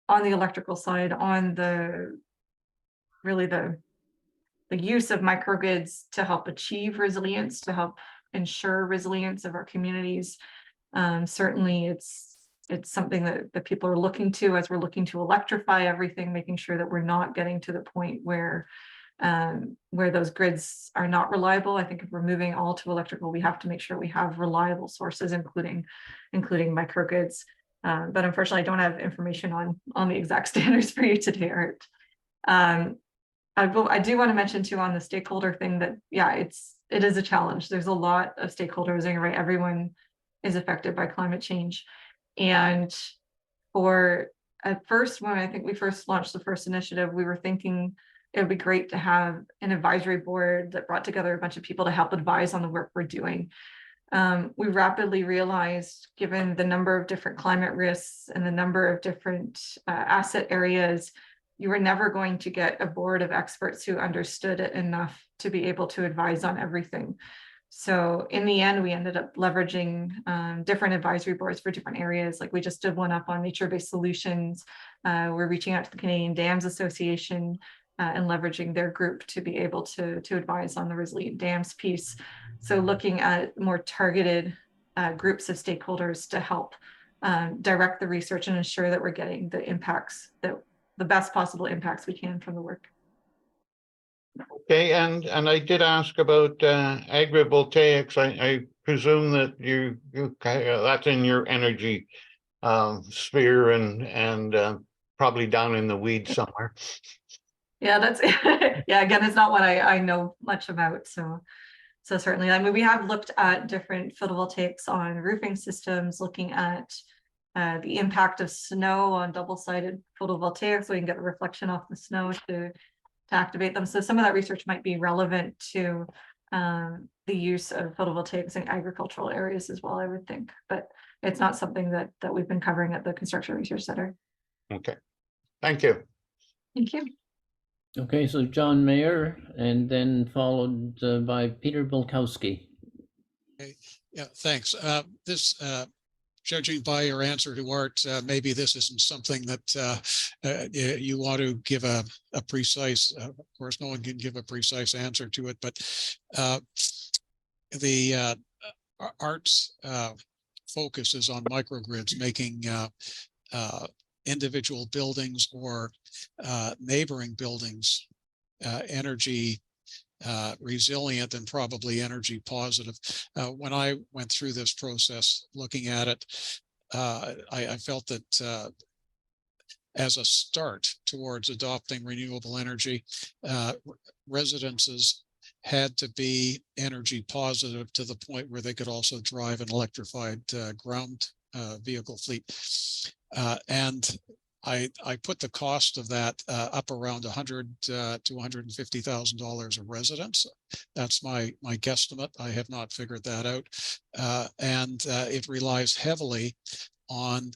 electrical side, on the use of microgrids to help achieve resilience, to help ensure resilience of our communities. Certainly it's something that people are looking to as we're looking to electrify everything, making sure that we're not getting to the point where those grids are not reliable. I think if we're moving all to electrical, we have to make sure we have reliable sources, including microgrids. But unfortunately, I don't have information on the exact standards for you today, Art. I do want to mention too on the stakeholder thing that, yeah, it is a challenge. There's a lot of stakeholders, and right, everyone is affected by climate change. And at first, when I think we first launched the first initiative, we were thinking it would be great to have an advisory board that brought together a bunch of people to help advise on the work we're doing. We rapidly realized, given the number of different climate risks and the number of different asset areas, you were never going to get a board of experts who understood it enough to be able to advise on everything. So in the end, we ended up leveraging different advisory boards for different areas. Like we just did one up on nature-based solutions. We're reaching out to the Canadian Dams Association and leveraging their group to be able to advise on the resilient dams piece. So looking at more targeted groups of stakeholders to help direct the research and ensure that we're getting the best possible impacts we can from the work. Okay, and I did ask about agrivoltaics. I presume that you that's in your energy sphere and probably down in the weeds somewhere. Yeah, that's yeah. Again, it's not what I know much about. So certainly, I mean, we have looked at different photovoltaics on roofing systems, looking at the impact of snow on double-sided photovoltaics, so we can get a reflection off the snow to activate them. So some of that research might be relevant to the use of photovoltaics in agricultural areas as well, I would think, but it's not something that we've been covering at the Construction Research Center. Okay, thank you. Thank you. Okay, so John Mayer, and then followed by Peter Bulkowski. Okay. Yeah, thanks. Judging by your answer to Art, maybe this isn't something that you want to give a precise, of course, no one can give a precise answer to it, but the Art's focus is on microgrids, making individual buildings or neighboring buildings energy resilient and probably energy positive. When I went through this process looking at it, I felt that as a start towards adopting renewable energy, residences had to be energy positive to the point where they could also drive an electrified ground vehicle fleet. And I put the cost of that up around $100,000 to $150,000 a residence. That's my guesstimate. I have not figured that out. And it relies heavily on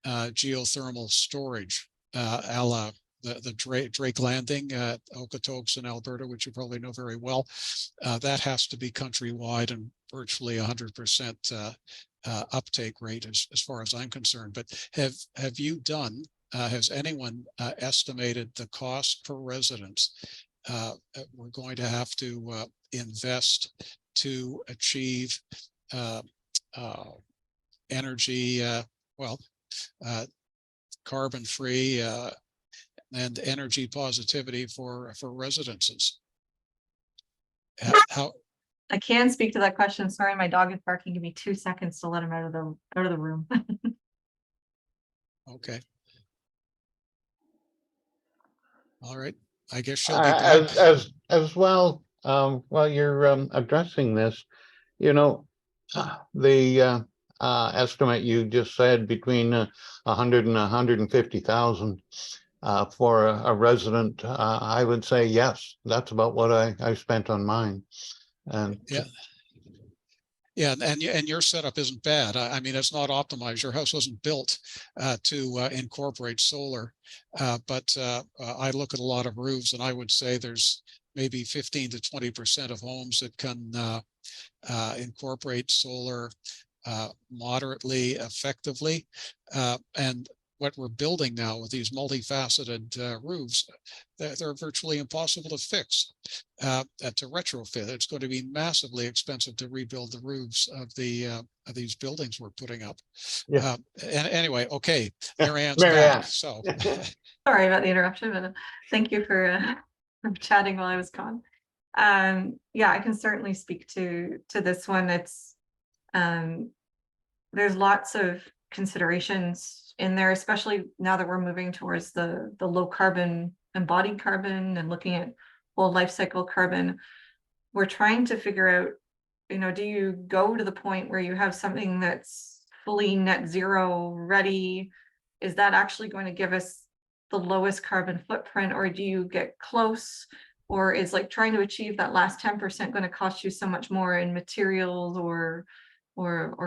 geothermal storage, a la the Drake Landing at Okotoks in Alberta, which you probably know very well. That has to be countrywide and virtually 100% uptake rate as far as I'm concerned. But have you done, has anyone estimated the cost per residence we're going to have to invest to achieve energy, carbon-free and energy positivity for residences? How? I can speak to that question. Sorry, my dog is barking. Give me 2 seconds to let him out of the room. Okay. All right. I guess she'll be back. As well, while you're addressing this, you know, the estimate you just said between 100 and 150,000 for a resident, I would say yes, that's about what I spent on mine. And yeah, and your setup isn't bad. I mean, it's not optimized. Your house wasn't built to incorporate solar, but I look at a lot of roofs, and I would say there's maybe 15 to 20% of homes that can incorporate solar moderately effectively, and what we're building now with these multifaceted roofs, they're virtually impossible to fix, to retrofit. It's going to be massively expensive to rebuild the roofs of these buildings we're putting up. Yeah. And anyway, okay, Marrianne's Marrianne. back. So Sorry about the interruption, but thank you for chatting while I was gone. Yeah, I can certainly speak to this one. It's there's lots of considerations in there, especially now that we're moving towards the low carbon embodied carbon and looking at whole life cycle carbon. We're trying to figure out, you know, do you go to the point where you have something that's fully net zero ready? Is that actually going to give us the lowest carbon footprint, or do you get close? Or is like trying to achieve that last 10% going to cost you so much more in materials or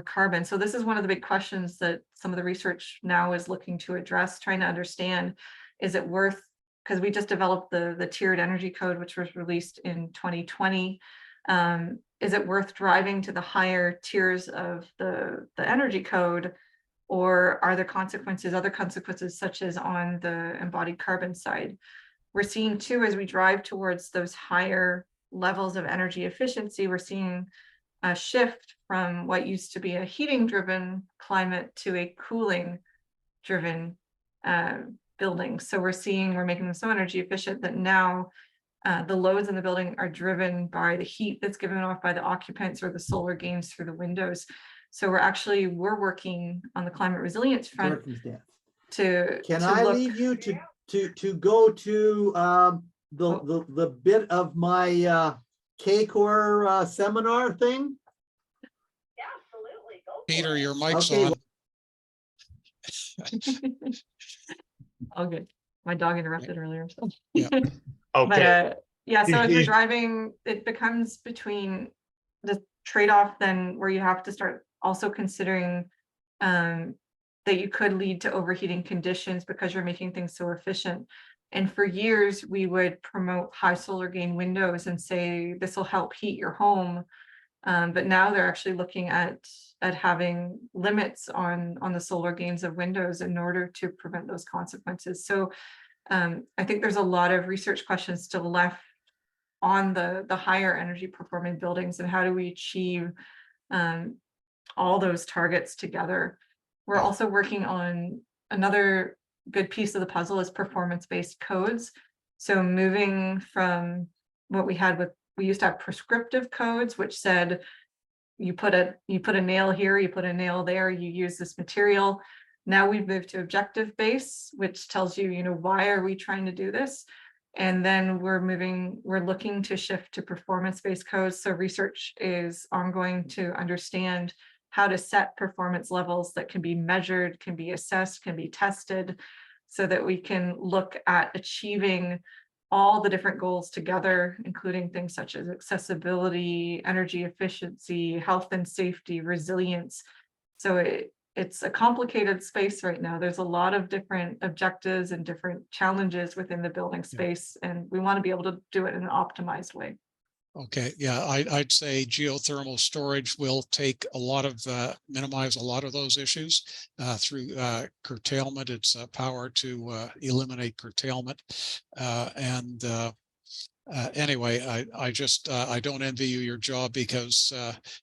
carbon? So this is one of the big questions that some of the research now is looking to address, trying to understand, is it worth, because we just developed the tiered energy code, which was released in 2020. Is it worth driving to the higher tiers of the energy code, or are there other consequences, such as on the embodied carbon side? We're seeing too, as we drive towards those higher levels of energy efficiency, we're seeing a shift from what used to be a heating driven climate to a cooling driven building. So we're making them so energy efficient that now the loads in the building are driven by the heat that's given off by the occupants or the solar gains through the windows. So we're working on the climate resilience front Can I leave you to go to the bit of my KCOR seminar thing? Yeah, absolutely. Go Peter, your mic's Okay, on. Oh, good. My dog interrupted earlier. So. Yeah. okay, But yeah, so as we're driving, it becomes between the trade-off then where you have to start also considering that you could lead to overheating conditions because you're making things so efficient. And for years, we would promote high solar gain windows and say this will help heat your home. But now they're actually looking at having limits on the solar gains of windows in order to prevent those consequences. So I think there's a lot of research questions still left on the higher energy performing buildings, and how do we achieve all those targets together. We're also working on another good piece of the puzzle is performance-based codes. So moving from what we had with we used to have prescriptive codes, which said you put a nail here, you put a nail there, you use this material. Now we've moved to objective base, which tells you, why are we trying to do this? And then we're looking to shift to performance-based codes. So research is ongoing to understand how to set performance levels that can be measured, can be assessed, can be tested, so that we can look at achieving all the different goals together, including things such as accessibility, energy efficiency, health and safety, resilience. So it's a complicated space right now. There's a lot of different objectives and different challenges within the building space, and we want to be able to do it in an optimized way. Okay, yeah, I'd say geothermal storage will take a lot of, minimize a lot of those issues through curtailment. It's power to eliminate curtailment. Anyway, I don't envy you your job, because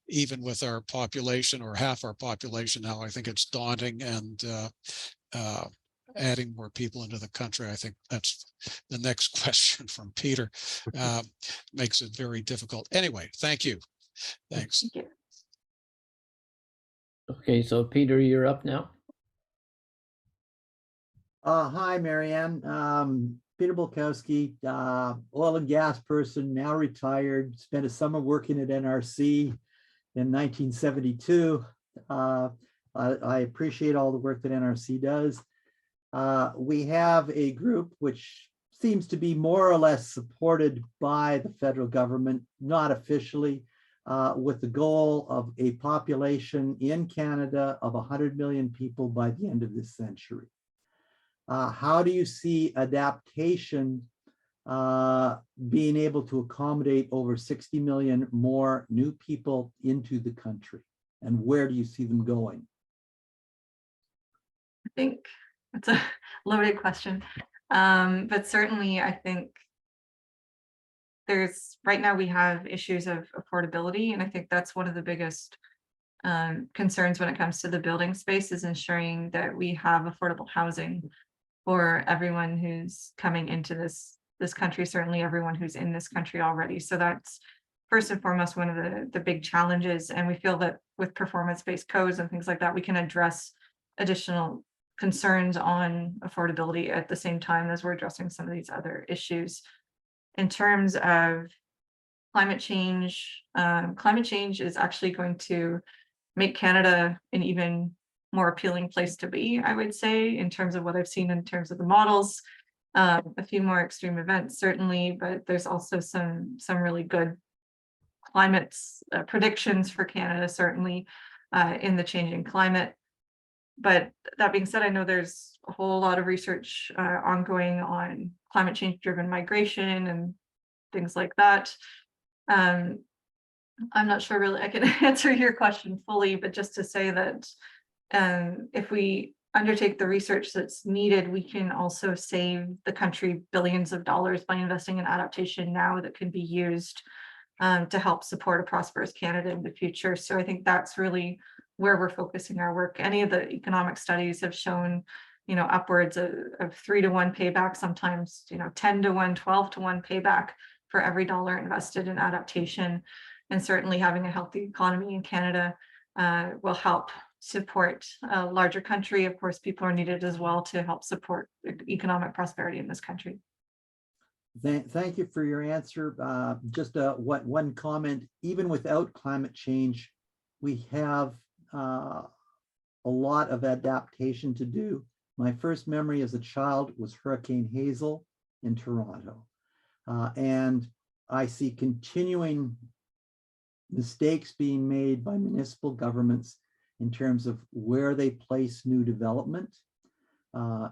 even with our population, or half our population now, I think it's daunting, and adding more people into the country, I think that's the next question from Peter, makes it very difficult. Anyway, thank you. Thanks. Thank you. Okay, so Peter, you're up now. Hi, Marianne. Peter Bulkowski, oil and gas person, now retired, spent a summer working at NRC in 1972. I appreciate all the work that NRC does. We have a group which seems to be more or less supported by the federal government, not officially, with the goal of a population in Canada of 100 million people by the end of this century. How do you see adaptation being able to accommodate over 60 million more new people into the country? And where do you see them going? I think it's a loaded question. But certainly I think right now we have issues of affordability. And I think that's one of the biggest concerns when it comes to the building space, is ensuring that we have affordable housing for everyone who's coming into this country, certainly everyone who's in this country already. So that's first and foremost one of the big challenges. And we feel that with performance-based codes and things like that, we can address additional concerns on affordability at the same time as we're addressing some of these other issues. In terms of climate change is actually going to make Canada an even more appealing place to be, I would say, in terms of what I've seen in terms of the models. A few more extreme events, certainly, but there's also some really good climate predictions for Canada, certainly, in the changing climate. But that being said, I know there's a whole lot of research ongoing on climate change driven migration and things like that. I'm not sure really I can answer your question fully, but just to say that if we undertake the research that's needed, we can also save the country billions of dollars by investing in adaptation now that can be used to help support a prosperous Canada in the future. So I think that's really where we're focusing our work. Any of the economic studies have shown, upwards of 3-to-1 payback, sometimes, 10-to-1, 12-to-1 payback for every dollar invested in adaptation. And certainly having a healthy economy in Canada will help support a larger country. Of course, people are needed as well to help support economic prosperity in this country. Thank you for your answer. Just one comment. Even without climate change, we have a lot of adaptation to do. My first memory as a child was Hurricane Hazel in Toronto. And I see continuing mistakes being made by municipal governments in terms of where they place new development,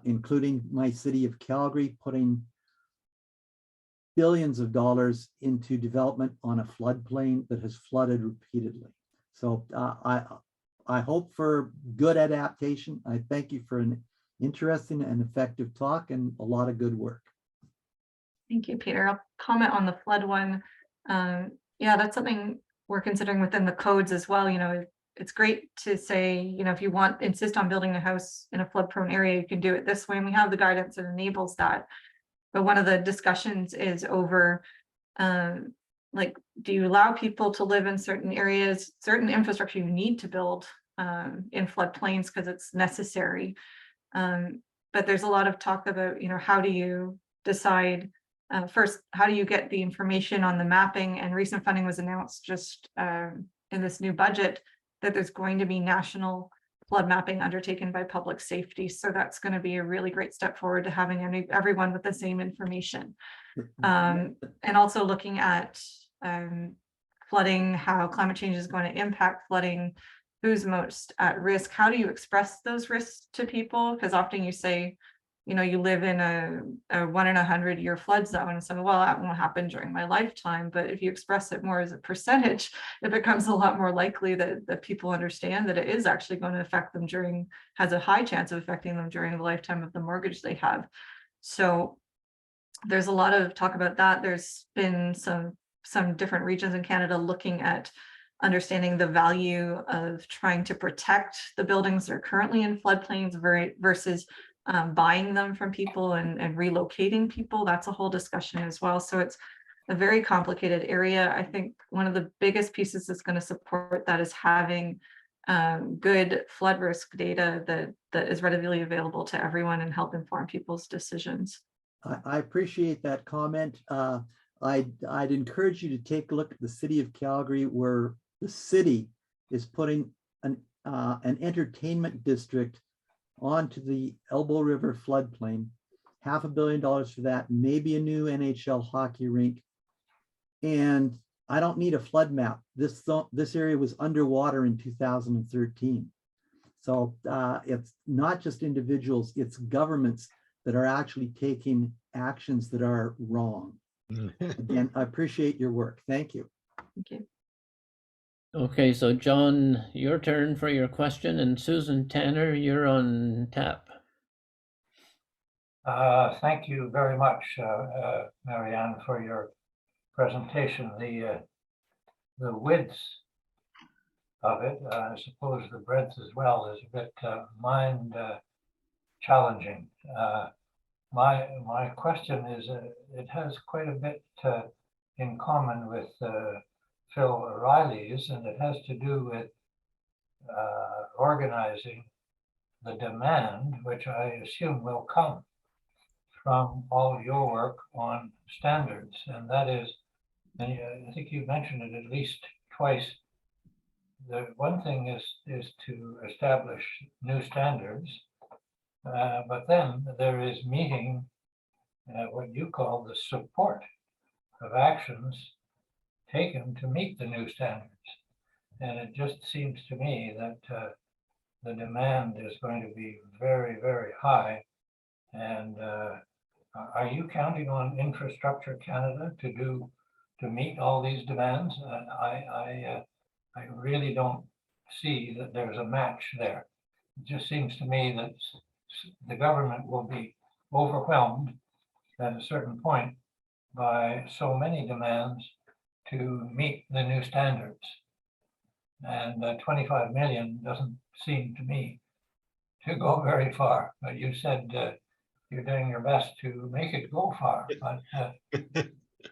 including my city of Calgary putting billions of dollars into development on a floodplain that has flooded repeatedly. So I hope for good adaptation. I thank you for an interesting and effective talk and a lot of good work. Thank you, Peter. I'll comment on the flood one. Yeah, that's something we're considering within the codes as well. It's great to say, if you insist on building a house in a flood prone area, you can do it this way. And we have the guidance that enables that. But one of the discussions is over like, do you allow people to live in certain areas, certain infrastructure you need to build in floodplains because it's necessary? But there's a lot of talk about, how do you decide, first, how do you get the information on the mapping? And recent funding was announced just in this new budget that there's going to be national flood mapping undertaken by public safety. So that's going to be a really great step forward to having everyone with the same information. And also looking at flooding, how climate change is going to impact flooding, who's most at risk, how do you express those risks to people? Because often you say, you live in a 1 in 100 year flood zone, and so, well, that won't happen during my lifetime. But if you express it more as a percentage, it becomes a lot more likely that people understand that it is actually going to affect them has a high chance of affecting them during the lifetime of the mortgage they have. So there's a lot of talk about that. There's been some different regions in Canada looking at understanding the value of trying to protect the buildings that are currently in floodplains versus buying them from people and relocating people. That's a whole discussion as well. So it's a very complicated area. I think one of the biggest pieces that's going to support that is having good flood risk data that is readily available to everyone and help inform people's decisions. I appreciate that comment. I'd encourage you to take a look at the city of Calgary, where the city is putting an entertainment district onto the Elbow River floodplain. $500 million for that, maybe a new NHL hockey rink. And I don't need a flood map. This area was underwater in 2013. So it's not just individuals, it's governments that are actually taking actions that are wrong. Again, I appreciate your work. Thank you. Thank you. Okay, so John, your turn for your question, and Susan Tanner, you're on tap. Thank you very much, Marrianne, for your presentation. The width of it, I suppose the breadth as well, is a bit mind challenging. My question is, it has quite a bit in common with Phil O'Reilly's, and it has to do with organizing the demand, which I assume will come from all your work on standards. And that is, and I think you mentioned it at least twice, the one thing is to establish new standards, but then there is meeting what you call the support of actions taken to meet the new standards. And it just seems to me that the demand is going to be very, very high. And are you counting on Infrastructure Canada to meet all these demands? I really don't see that there's a match there. It just seems to me that the government will be overwhelmed at a certain point by so many demands to meet the new standards. And 25 million doesn't seem to me to go very far. But you said you're doing your best to make it go far. But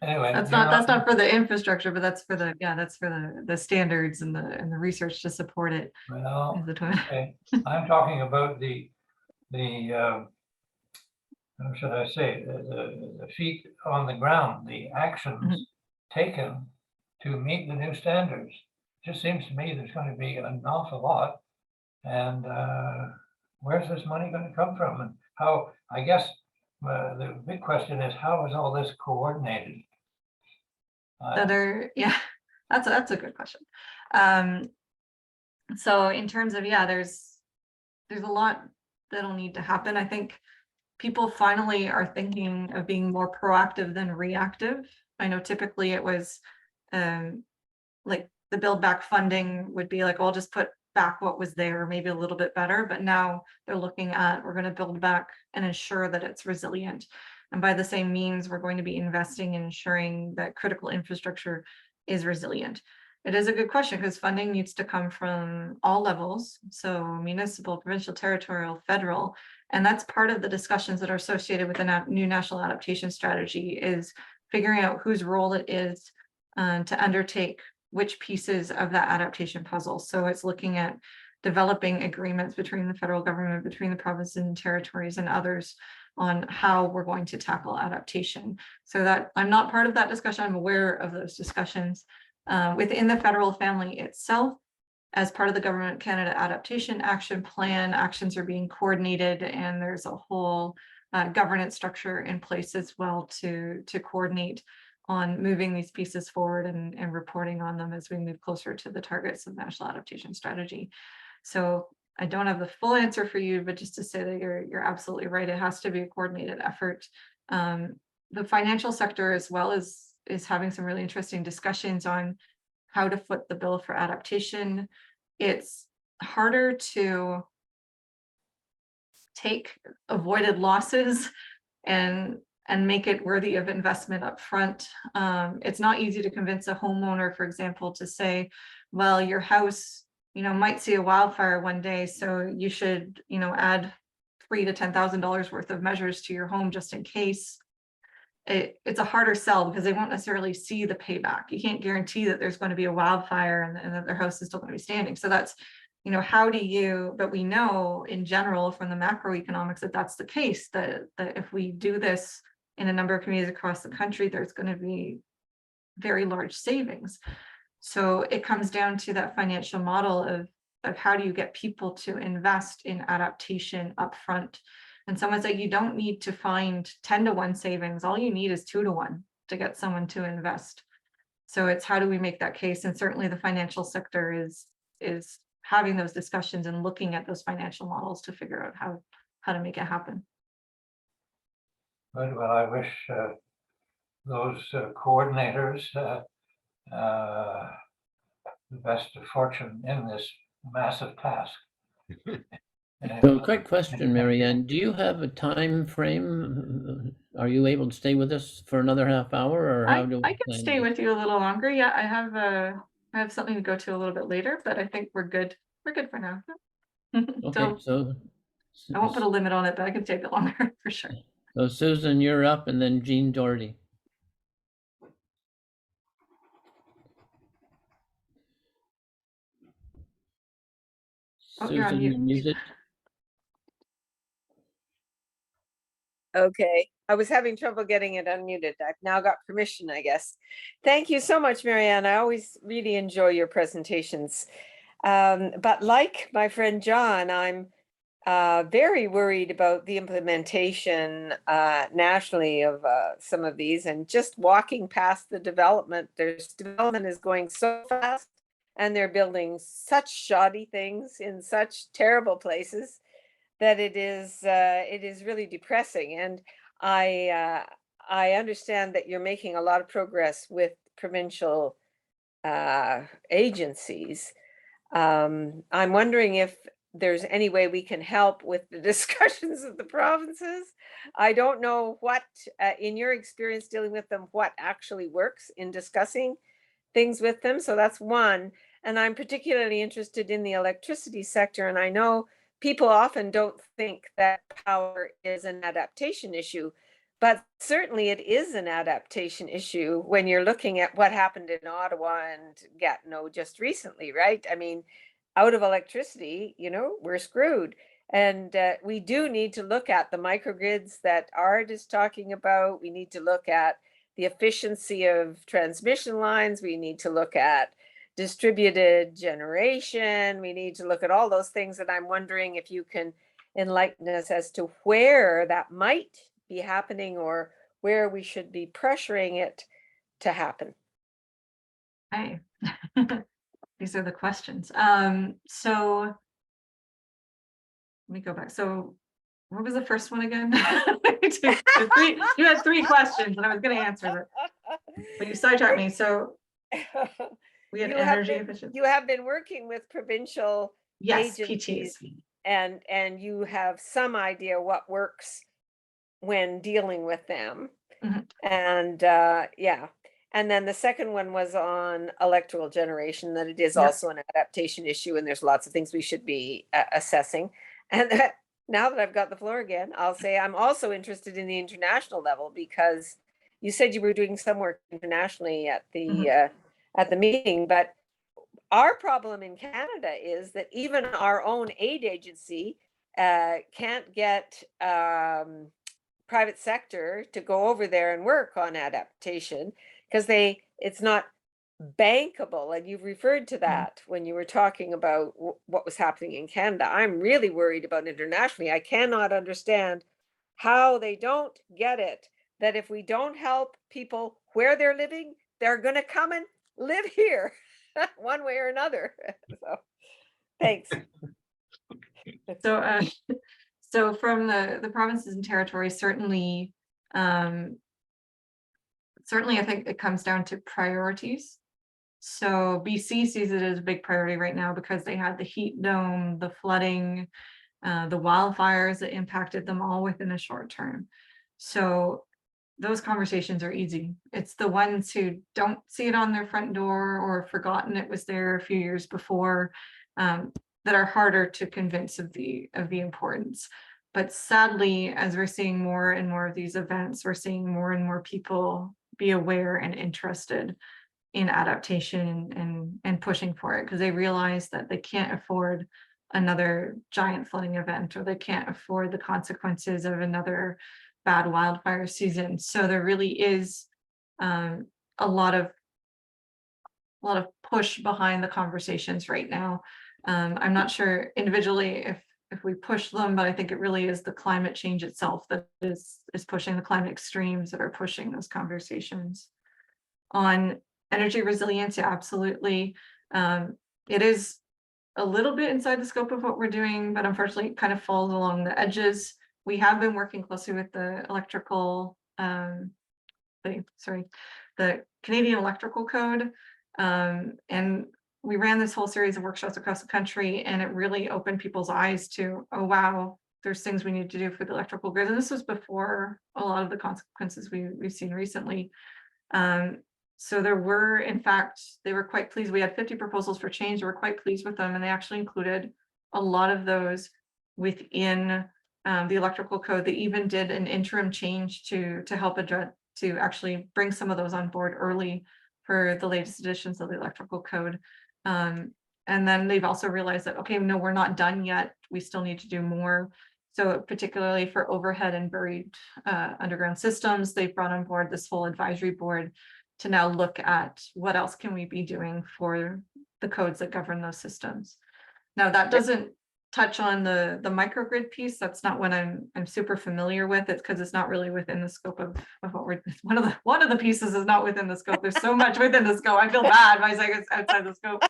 anyway, that's not for the infrastructure, but that's for the standards and the research to support it. Well, okay. I'm talking about the how should I say, the feet on the ground, the actions taken to meet the new standards. It just seems to me there's going to be an awful lot. And where's this money going to come from? And how, I guess the big question is, how is all this coordinated? That's a good question. So in terms of, there's a lot that'll need to happen. I think people finally are thinking of being more proactive than reactive. I know typically it was like the build back funding would be like, I'll just put back what was there, maybe a little bit better. But now they're looking at, we're going to build back and ensure that it's resilient. And by the same means, we're going to be investing in ensuring that critical infrastructure is resilient. It is a good question because funding needs to come from all levels. So municipal, provincial, territorial, federal. And that's part of the discussions that are associated with the new national adaptation strategy, is figuring out whose role it is to undertake which pieces of that adaptation puzzle. So it's looking at developing agreements between the federal government, between the provinces and territories and others on how we're going to tackle adaptation. So that I'm not part of that discussion. I'm aware of those discussions. Within the federal family itself, as part of the Government Canada Adaptation Action Plan, actions are being coordinated, and there's a whole governance structure in place as well to coordinate on moving these pieces forward and reporting on them as we move closer to the targets of National Adaptation Strategy. So I don't have the full answer for you, but just to say that you're absolutely right. It has to be a coordinated effort. The financial sector as well is having some really interesting discussions on how to foot the bill for adaptation. It's harder to take avoided losses and make it worthy of investment up front. It's not easy to convince a homeowner, for example, to say, well, your house, might see a wildfire one day, so you should, add $3,000 to $10,000 worth of measures to your home just in case. It's a harder sell because they won't necessarily see the payback. You can't guarantee that there's going to be a wildfire and that their house is still going to be standing. So that's, how do you, but we know in general from the macroeconomics that that's the case, that if we do this in a number of communities across the country, there's going to be very large savings. So it comes down to that financial model of how do you get people to invest in adaptation upfront. And someone said, you don't need to find 10-to-1 savings. All you need is 2-to-1 to get someone to invest. So it's how do we make that case? And certainly the financial sector is having those discussions and looking at those financial models to figure out how to make it happen. Good. Well, I wish those coordinators the best of fortune in this massive task. So, quick question, Maryanne, do you have a time frame? Are you able to stay with us for another half hour, or how do we I can plan stay this? with you a little longer. Yeah, I have something to go to a little bit later, but I think we're good. We're good for now. Okay, so I won't put a limit on it, but I can take it longer for sure. So Susan, you're up, and then Jean Doherty. Oh, you're on Susan, mute. you're muted. Okay, I was having trouble getting it unmuted. I've now got permission, I guess. Thank you so much, Maryanne. I always really enjoy your presentations. But like my friend John, I'm very worried about the implementation nationally of some of these, and just walking past the development. There's development is going so fast, and they're building such shoddy things in such terrible places that it is really depressing. And I understand that you're making a lot of progress with provincial agencies. I'm wondering if there's any way we can help with the discussions of the provinces. I don't know what, in your experience dealing with them, what actually works in discussing things with them. So that's one. And I'm particularly interested in the electricity sector. And I know people often don't think that power is an adaptation issue, but certainly it is an adaptation issue when you're looking at what happened in Ottawa and Gatineau just recently, right? I mean, out of electricity, we're screwed. And we do need to look at the microgrids that Art is talking about. We need to look at the efficiency of transmission lines. We need to look at distributed generation. We need to look at all those things, and I'm wondering if you can enlighten us as to where that might be happening or where we should be pressuring it to happen. Hi. These are the questions. So let me go back. So what was the first one again? You had three questions and I was going to answer them, but you sidetracked me. So we had energy efficiency. You have been working with provincial agencies, PTs. and you have some idea what works when dealing with them. Mm-hmm. And yeah. And then the second one was on electrical generation, that it is also an adaptation issue, and there's lots of things we should be assessing. And now that I've got the floor again, I'll say I'm also interested in the international level because, you said you were doing some work internationally at the meeting, but our problem in Canada is that even our own aid agency can't get private sector to go over there and work on adaptation because it's not bankable. And you've referred to that when you were talking about what was happening in Canada. I'm really worried about internationally. I cannot understand how they don't get it, that if we don't help people where they're living, they're going to come and live here one way or another. So thanks. So, so from the provinces and territories, certainly, certainly I think it comes down to priorities. So BC sees it as a big priority right now because they had the heat dome, the flooding, the wildfires that impacted them all within a short term. So those conversations are easy. It's the ones who don't see it on their front door or have forgotten it was there a few years before, that are harder to convince of the importance. But sadly, as we're seeing more and more of these events, we're seeing more and more people be aware and interested in adaptation and pushing for it because they realize that they can't afford another giant flooding event, or they can't afford the consequences of another bad wildfire season. So there really is a lot of push behind the conversations right now. I'm not sure individually if we push them, but I think it really is the climate change itself that is pushing, the climate extremes that are pushing those conversations. On energy resilience, yeah, absolutely. It is a little bit inside the scope of what we're doing, but unfortunately it kind of falls along the edges. We have been working closely with the electrical, the Canadian Electrical Code, and we ran this whole series of workshops across the country, and it really opened people's eyes to, oh wow, there's things we need to do for the electrical grid. And this was before a lot of the consequences we've seen recently. So there were, in fact, they were quite pleased. We had 50 proposals for change. They were quite pleased with them, and they actually included a lot of those within the electrical code. They even did an interim change to help address, to actually bring some of those on board early for the latest editions of the electrical code. And then they've also realized that, okay, no, we're not done yet. We still need to do more. So particularly for overhead and buried underground systems, they've brought on board this whole advisory board to now look at what else can we be doing for the codes that govern those systems. Now that doesn't touch on the microgrid piece. That's not what I'm super familiar with. It's because it's not really within the scope of what we're, one of the pieces is not within the scope. There's so much within the scope. I feel bad by saying it's outside the scope,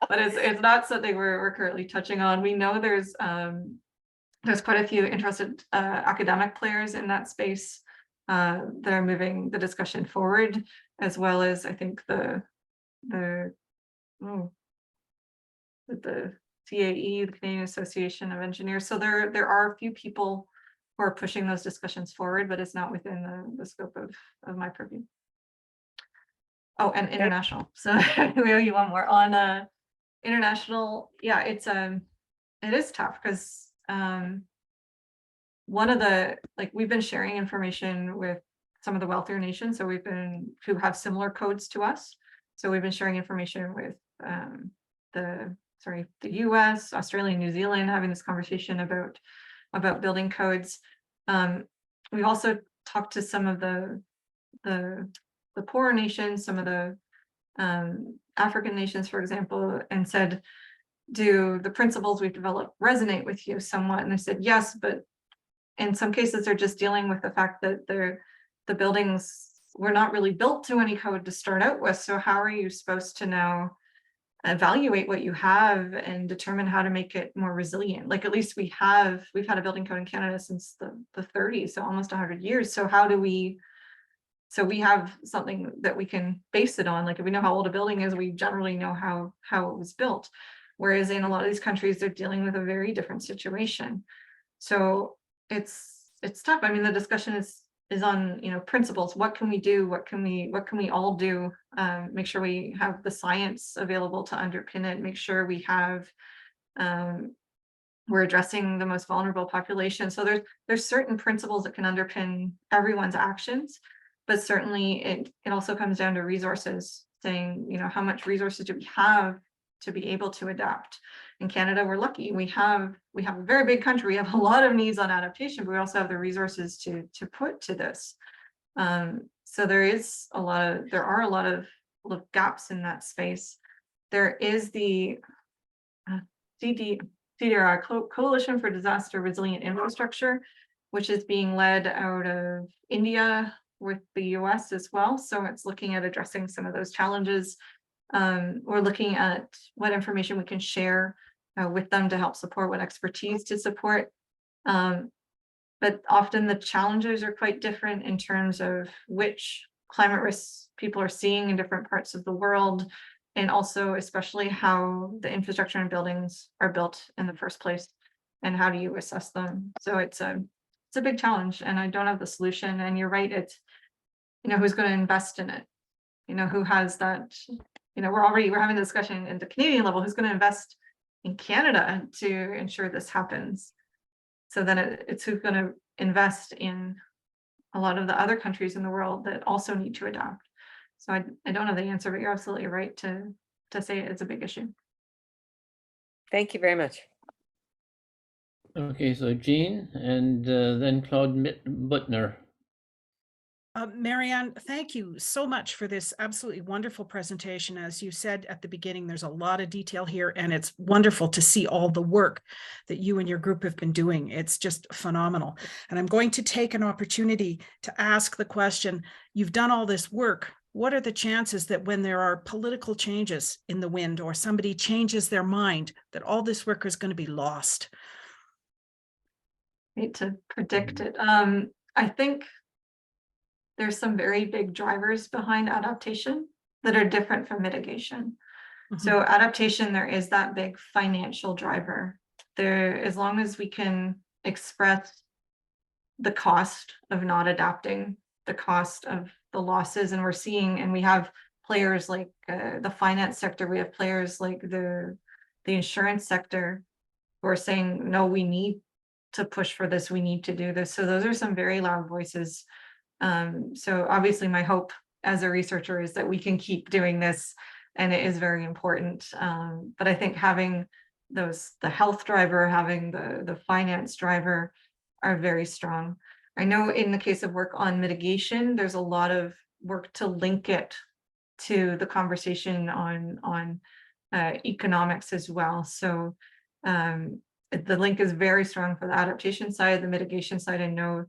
but it's not something we're currently touching on. We know there's quite a few interested academic players in that space that are moving the discussion forward, as well as I think the CAE, the Canadian Association of Engineers. So there are a few people who are pushing those discussions forward, but it's not within the scope of my purview. Oh, and international. So we owe you one more on international. Yeah, it is tough because one of the, like, we've been sharing information with some of the wealthier nations, so who have similar codes to us. So we've been sharing information with the US, Australia, New Zealand, having this conversation about building codes. We've also talked to some of the poorer nations, some of the African nations, for example, and said, do the principles we've developed resonate with you somewhat? And they said yes, but in some cases they're just dealing with the fact that the buildings were not really built to any code to start out with. So how are you supposed to now evaluate what you have and determine how to make it more resilient? Like, at least we've had a building code in Canada since the 30s, so almost 100 years. So how do we, so we have something that we can base it on. Like, if we know how old a building is, we generally know how it was built. Whereas in a lot of these countries, they're dealing with a very different situation. So it's tough. I mean, the discussion is on, principles. What can we do? What can we all do? Make sure we have the science available to underpin it. Make sure we have, we're addressing the most vulnerable population. So there's certain principles that can underpin everyone's actions. But certainly it also comes down to resources, saying, you know, how much resources do we have to be able to adapt? In Canada, we're lucky. We have a very big country. We have a lot of needs on adaptation, but we also have the resources to put to this. So there are a lot of gaps in that space. There is the CDRI, Coalition for Disaster Resilient Infrastructure, which is being led out of India with the US as well. So it's looking at addressing some of those challenges. We're looking at what information we can share with them to help support, what expertise to support. But often the challenges are quite different in terms of which climate risks people are seeing in different parts of the world, and also especially how the infrastructure and buildings are built in the first place, and how do you assess them. So it's a big challenge, and I don't have the solution. And you're right, it's, you know, who's going to invest in it? You know, who has that, you know, we're having a discussion at the Canadian level, who's going to invest in Canada to ensure this happens. So then it's who's going to invest in a lot of the other countries in the world that also need to adapt. So I don't have the answer, but you're absolutely right to say it's a big issue. Thank you very much. Okay, so Jean and then Claude Butner. Marrianne, thank you so much for this absolutely wonderful presentation. As you said at the beginning, there's a lot of detail here, and it's wonderful to see all the work that you and your group have been doing. It's just phenomenal. And I'm going to take an opportunity to ask the question, you've done all this work. What are the chances that when there are political changes in the wind, or somebody changes their mind, that all this work is going to be lost? Need to predict it. I think there's some very big drivers behind adaptation that are different from mitigation. Mm-hmm. So adaptation, there is that big financial driver there. As long as we can express the cost of not adapting, the cost of the losses, and we're seeing, and we have players like the finance sector, we have players like the insurance sector who are saying, no, we need to push for this, we need to do this. So those are some very loud voices. So obviously my hope as a researcher is that we can keep doing this, and it is very important. But I think having the health driver, having the finance driver are very strong. I know in the case of work on mitigation, there's a lot of work to link it to the conversation on economics as well. So the link is very strong for the adaptation side. The mitigation side, I know,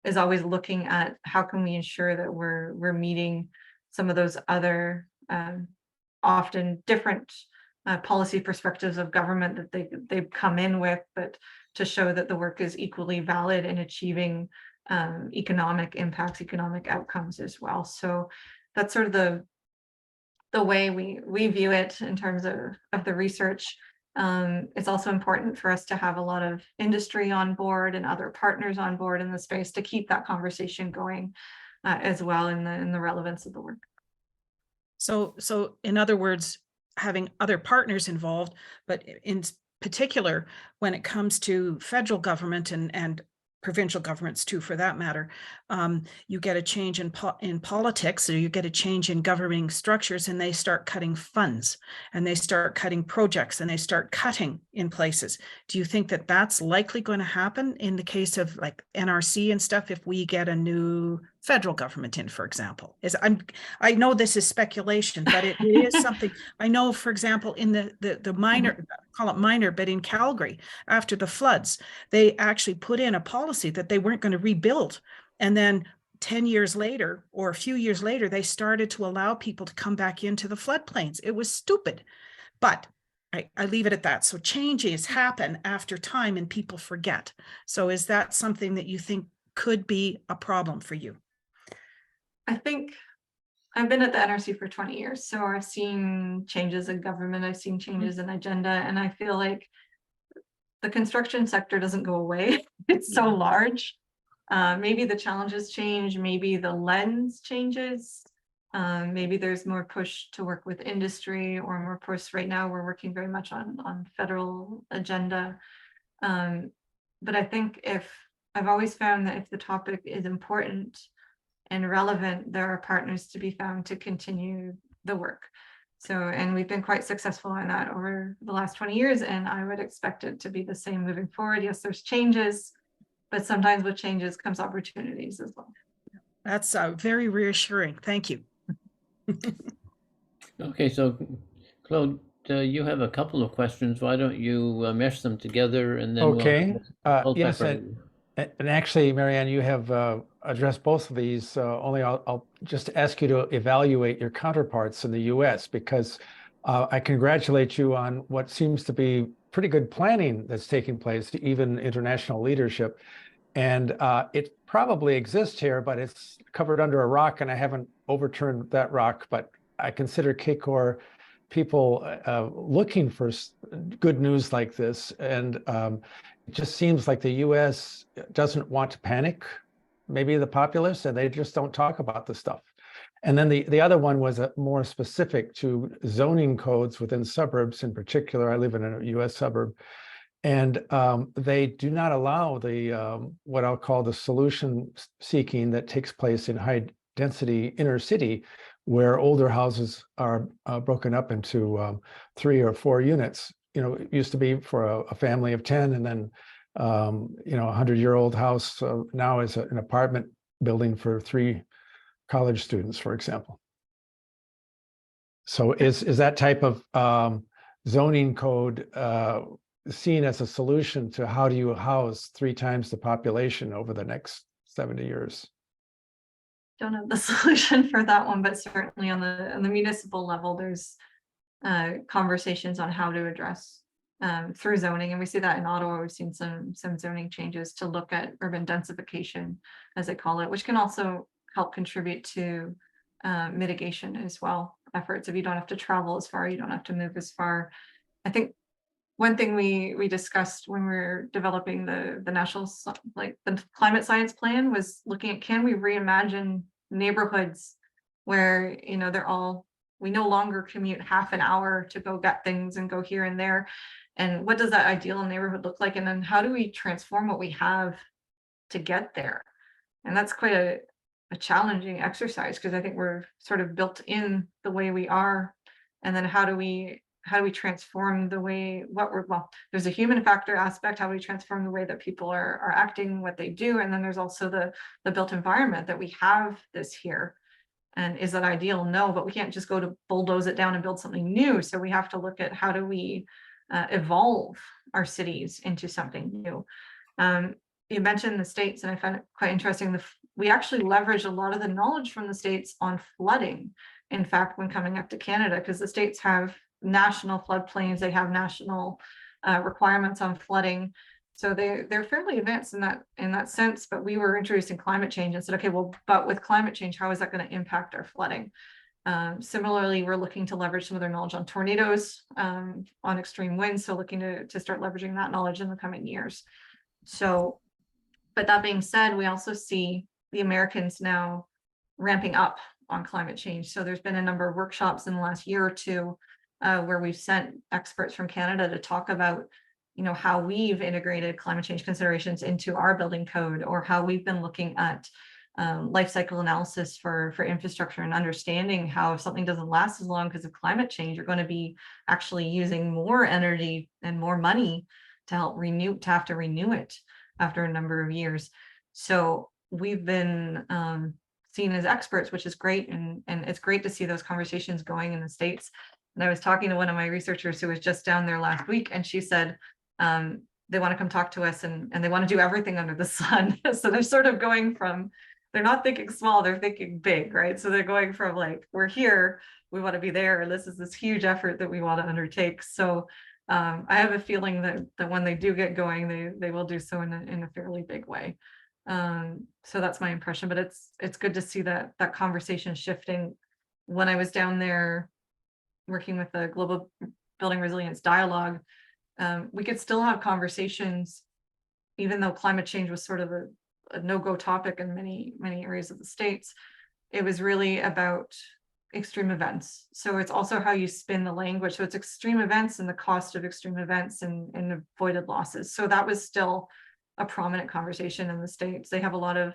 is always looking at how can we ensure that we're meeting some of those other often different policy perspectives of government that they've come in with, but to show that the work is equally valid in achieving economic impacts, economic outcomes as well. So that's sort of the way we view it in terms of the research. It's also important for us to have a lot of industry on board and other partners on board in the space to keep that conversation going as well in the relevance of the work. So in other words, having other partners involved, but in particular, when it comes to federal government and provincial governments too, for that matter, you get a change in politics, or you get a change in governing structures, and they start cutting funds, and they start cutting projects, and they start cutting in places. Do you think that that's likely going to happen in the case of like NRC and stuff if we get a new federal government in, for example? I know this is speculation, but it is something. I know, for example, in the minor, call it minor, but in Calgary, after the floods, they actually put in a policy that they weren't going to rebuild. And then 10 years later, or a few years later, they started to allow people to come back into the floodplains. It was stupid, but I leave it at that. So changes happen after time and people forget. So is that something that you think could be a problem for you? I think I've been at the NRC for 20 years. So I've seen changes in government, I've seen changes in agenda, and I feel like the construction sector doesn't go away. It's so large. Maybe the challenges change, maybe the lens changes. Maybe there's more push to work with industry, or more push. Right now we're working very much on federal agenda. But I think I've always found that if the topic is important, and relevant, there are partners to be found to continue the work. So, and we've been quite successful in that over the last 20 years, and I would expect it to be the same moving forward. Yes, there's changes, but sometimes with changes comes opportunities as well. That's very reassuring. Thank you. Okay, so Claude, you have a couple of questions. Why don't you mesh them together and then Okay, we'll yes, Culpepper. and actually, Marrianne, you have addressed both of these. Only I'll just ask you to evaluate your counterparts in the US, because I congratulate you on what seems to be pretty good planning that's taking place, even international leadership. And it probably exists here, but it's covered under a rock, and I haven't overturned that rock. But I consider KCOR people looking for good news like this. And it just seems like the US doesn't want to panic, maybe the populace, and they just don't talk about the stuff. And then the other one was more specific to zoning codes within suburbs. In particular, I live in a US suburb, and they do not allow the what I'll call the solution seeking that takes place in high density inner city, where older houses are broken up into 3 or 4 units. It used to be for a family of 10, and then a 100-year-old house now is an apartment building for 3 college students, for example. So is that type of zoning code seen as a solution to how do you house 3 times the population over the next 70 years? Don't have the solution for that one, but certainly on the municipal level, there's conversations on how to address through zoning. And we see that in Ottawa. We've seen some zoning changes to look at urban densification, as they call it, which can also help contribute to mitigation as well. Efforts, if you don't have to travel as far, you don't have to move as far. I think one thing we discussed when we were developing the national, like the climate science plan, was looking at, can we reimagine neighborhoods where, we no longer commute half an hour to go get things and go here and there. And what does that ideal neighborhood look like? And then how do we transform what we have to get there? And that's quite a challenging exercise, because I think we're sort of built in the way we are. And then how do we transform the way there's a human factor aspect, how we transform the way that people are acting, what they do. And then there's also the built environment that we have this here. And is that ideal? No, but we can't just go to bulldoze it down and build something new. So we have to look at how do we evolve our cities into something new. You mentioned the States, and I found it quite interesting. We actually leverage a lot of the knowledge from the States on flooding. In fact, when coming up to Canada, because the States have national floodplains, they have national requirements on flooding. So they're fairly advanced in that sense. But we were introducing climate change and said, okay, well, but with climate change, how is that going to impact our flooding? Similarly, we're looking to leverage some of their knowledge on tornadoes, on extreme winds. So looking to start leveraging that knowledge in the coming years. So, but that being said, we also see the Americans now ramping up on climate change. So there's been a number of workshops in the last year or two where we've sent experts from Canada to talk about, how we've integrated climate change considerations into our building code, or how we've been looking at life cycle analysis for infrastructure, and understanding how if something doesn't last as long because of climate change, you're going to be actually using more energy and more money to have to renew it after a number of years. So we've been seen as experts, which is great. And it's great to see those conversations going in the States. And I was talking to one of my researchers who was just down there last week, and she said they want to come talk to us, and they want to do everything under the sun. So they're sort of going from, they're not thinking small, they're thinking big, right? So they're going from like, we're here, we want to be there, and this is this huge effort that we want to undertake. So I have a feeling that when they do get going, they will do so in a fairly big way. So that's my impression, but it's good to see that conversation shifting. When I was down there working with the Global Building Resilience Dialogue, we could still have conversations, even though climate change was sort of a no-go topic in many areas of the States. It was really about extreme events. So it's also how you spin the language. So it's extreme events and the cost of extreme events and avoided losses. So that was still a prominent conversation in the States. They have a lot of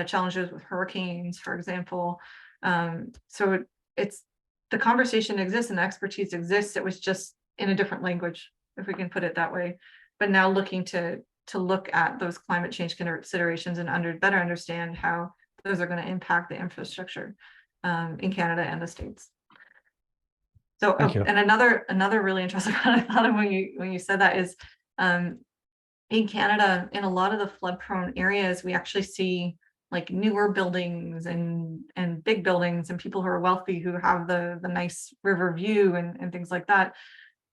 challenges with hurricanes, for example. So it's the conversation exists and the expertise exists. It was just in a different language, if we can put it that way. But now looking to look at those climate change considerations and better understand how those are going to impact the infrastructure in Canada and the States. So, Thank you. and another really interesting one I thought of when you said that is, in Canada, in a lot of the flood-prone areas, we actually see like newer buildings and big buildings and people who are wealthy who have the nice river view and things like that.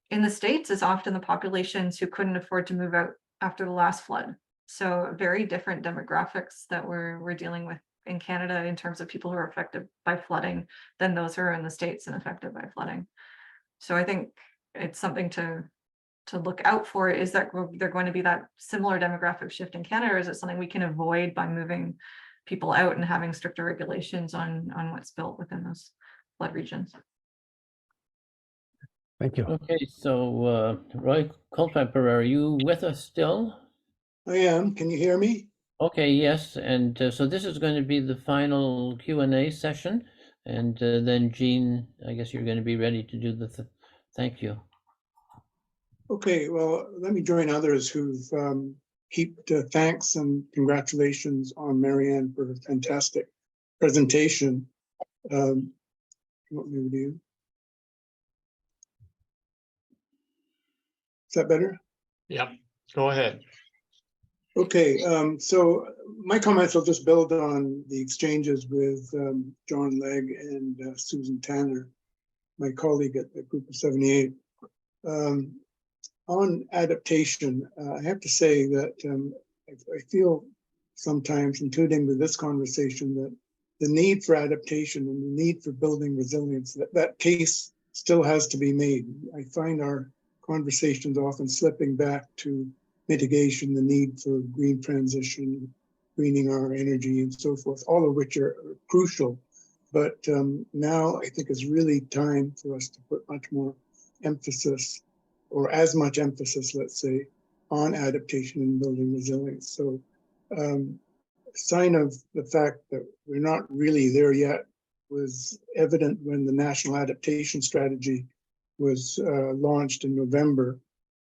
In the States, it's often the populations who couldn't afford to move out after the last flood. So very different demographics that we're dealing with in Canada in terms of people who are affected by flooding than those who are in the States and affected by flooding. So I think it's something to look out for. Is that they're going to be that similar demographic shift in Canada, or is it something we can avoid by moving people out and having stricter regulations on what's built within those flood regions? Thank you. Okay, so Roy Culpepper, are you with us still? I am. Can you hear me? Okay, yes, and so this is going to be the final Q&A session, and then Jean, I guess you're going to be ready to do the thank you. Okay, well, let me join others who've heaped thanks and congratulations on Marrianne for a fantastic presentation. What we would do? Is that better? Yep, go ahead. Okay, so my comments will just build on the exchanges with John Legg and Susan Tanner, my colleague at the Group of 78. On adaptation, I have to say that I feel sometimes, including with this conversation, that the need for adaptation and the need for building resilience, that case still has to be made. I find our conversations often slipping back to mitigation, the need for green transition, greening our energy and so forth, all of which are crucial. But now I think it's really time for us to put much more emphasis, or as much emphasis, let's say, on adaptation and building resilience. So a sign of the fact that we're not really there yet was evident when the National Adaptation Strategy was launched in November,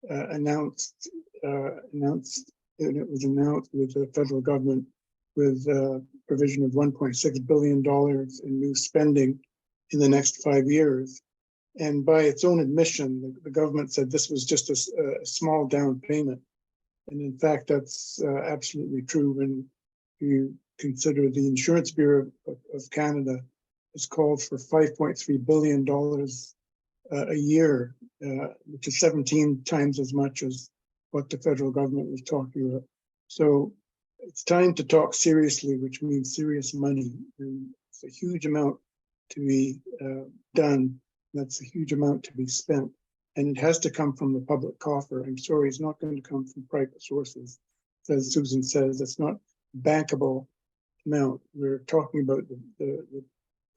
announced, and it was announced with the federal government with provision of $1.6 billion in new spending in the next 5 years. And by its own admission, the government said this was just a small down payment. And in fact, that's absolutely true when you consider the Insurance Bureau of Canada has called for $5.3 billion a year, which is 17 times as much as what the federal government was talking about. So it's time to talk seriously, which means serious money. And it's a huge amount to be done. That's a huge amount to be spent. And it has to come from the public coffer. I'm sorry, it's not going to come from private sources. As Susan says, it's not bankable amount. We're talking about the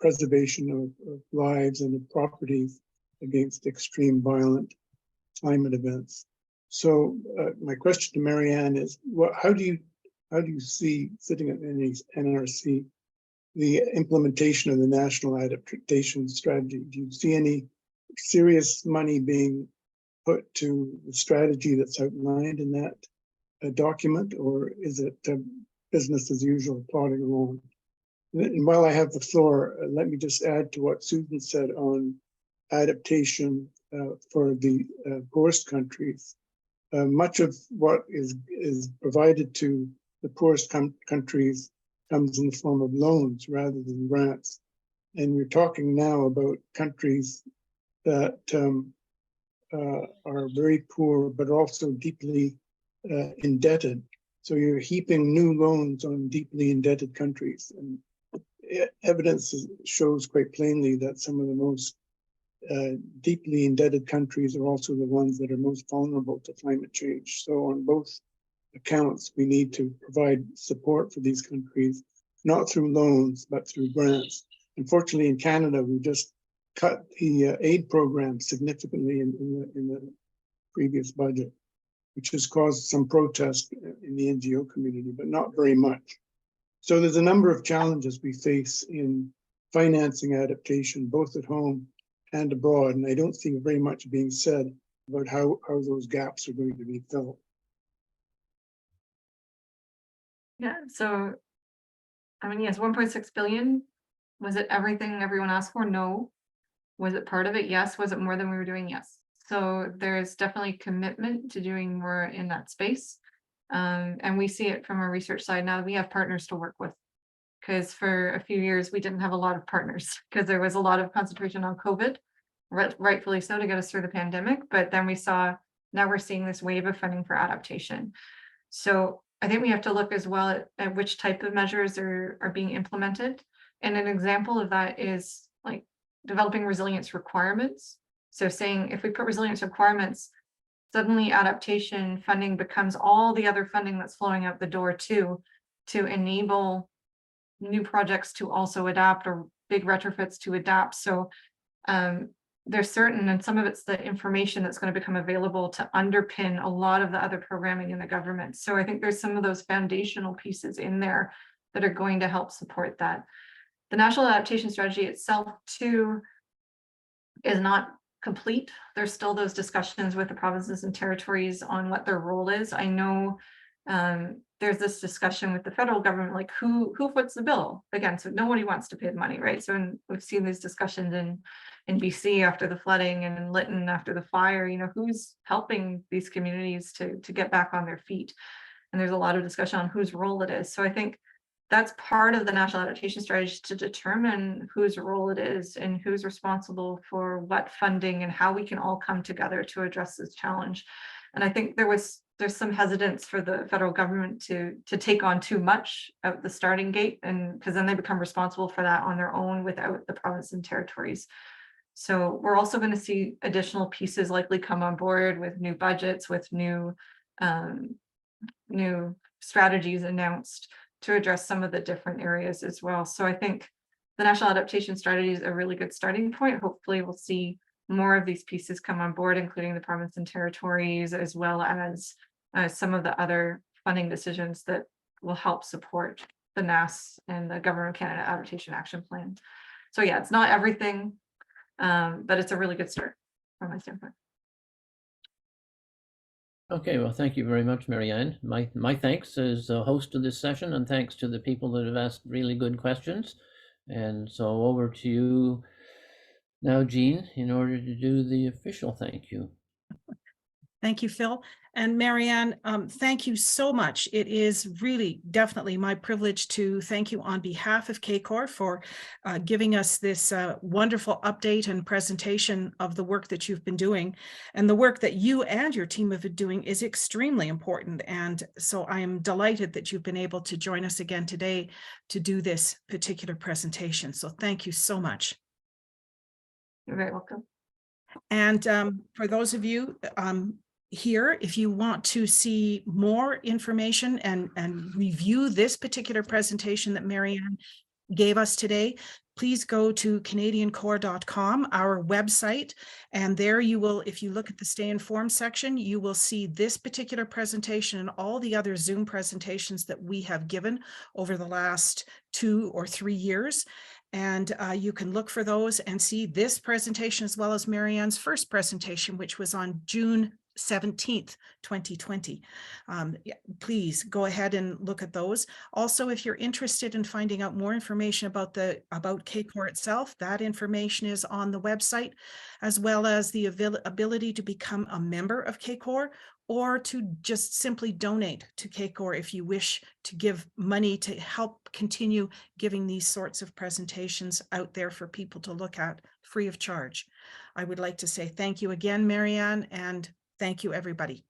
preservation of lives and of properties against extreme violent climate events. So my question to Marrianne is, how do you see, sitting at NRC, the implementation of the National Adaptation Strategy? Do you see any serious money being put to the strategy that's outlined in that document, or is it business as usual, plodding along? And while I have the floor, let me just add to what Susan said on adaptation for the poorest countries. Much of what is provided to the poorest countries comes in the form of loans rather than grants. And we're talking now about countries that are very poor, but also deeply indebted. So you're heaping new loans on deeply indebted countries. And evidence shows quite plainly that some of the most deeply indebted countries are also the ones that are most vulnerable to climate change. So on both accounts, we need to provide support for these countries, not through loans, but through grants. Unfortunately, in Canada, we just cut the aid program significantly in the previous budget, which has caused some protest in the NGO community, but not very much. So there's a number of challenges we face in financing adaptation, both at home and abroad. And I don't see very much being said about how those gaps are going to be filled. Yeah, so, I mean, yes, 1.6 billion. Was it everything everyone asked for? No. Was it part of it? Yes. Was it more than we were doing? Yes. So there's definitely commitment to doing more in that space. And we see it from our research side now. We have partners to work with, because for a few years we didn't have a lot of partners because there was a lot of concentration on COVID, rightfully so, to get us through the pandemic. But then now we're seeing this wave of funding for adaptation. So I think we have to look as well at which type of measures are being implemented. And an example of that is like developing resilience requirements. So saying if we put resilience requirements, suddenly adaptation funding becomes all the other funding that's flowing out the door too, to enable new projects to also adapt, or big retrofits to adapt. So there's certain, and some of it's the information that's going to become available to underpin a lot of the other programming in the government. So I think there's some of those foundational pieces in there that are going to help support that. The National Adaptation Strategy itself too is not complete. There's still those discussions with the provinces and territories on what their role is. I know there's this discussion with the federal government, like who foots the bill again. So nobody wants to pay the money, right? So we've seen these discussions in BC after the flooding and in Lytton after the fire. You know, who's helping these communities to get back on their feet? And there's a lot of discussion on whose role it is. So I think that's part of the National Adaptation Strategy, to determine whose role it is and who's responsible for what funding and how we can all come together to address this challenge. And I think there's some hesitance for the federal government to take on too much at the starting gate, and because then they become responsible for that on their own without the province and territories. So we're also going to see additional pieces likely come on board with new budgets, with new strategies announced to address some of the different areas as well. So I think the National Adaptation Strategy is a really good starting point. Hopefully we'll see more of these pieces come on board, including the province and territories, as well as some of the other funding decisions that will help support the NAS and the Government of Canada Adaptation Action Plan. So yeah, it's not everything, but it's a really good start from my standpoint. Okay, well, thank you very much, Marrianne. My thanks as a host of this session, and thanks to the people that have asked really good questions. And so over to you now, Jean, in order to do the official thank you. Thank you, Phil. And Marrianne, thank you so much. It is really definitely my privilege to thank you on behalf of KCOR for giving us this wonderful update and presentation of the work that you've been doing. And the work that you and your team have been doing is extremely important. And so I am delighted that you've been able to join us again today to do this particular presentation. So thank you so much. You're very welcome. And for those of you here, if you want to see more information and review this particular presentation that Marrianne gave us today, please go to canadiancorps.com, our website, and there you will, if you look at the Stay Informed section, you will see this particular presentation and all the other Zoom presentations that we have given over the last 2 or 3 years. And you can look for those and see this presentation as well as Marrianne's first presentation, which was on June 17th, 2020. Please go ahead and look at those. Also, if you're interested in finding out more information about KCOR itself, that information is on the website, as well as the ability to become a member of KCOR, or to just simply donate to KCOR if you wish to give money to help continue giving these sorts of presentations out there for people to look at free of charge. I would like to say thank you again, Marrianne, and thank you, everybody.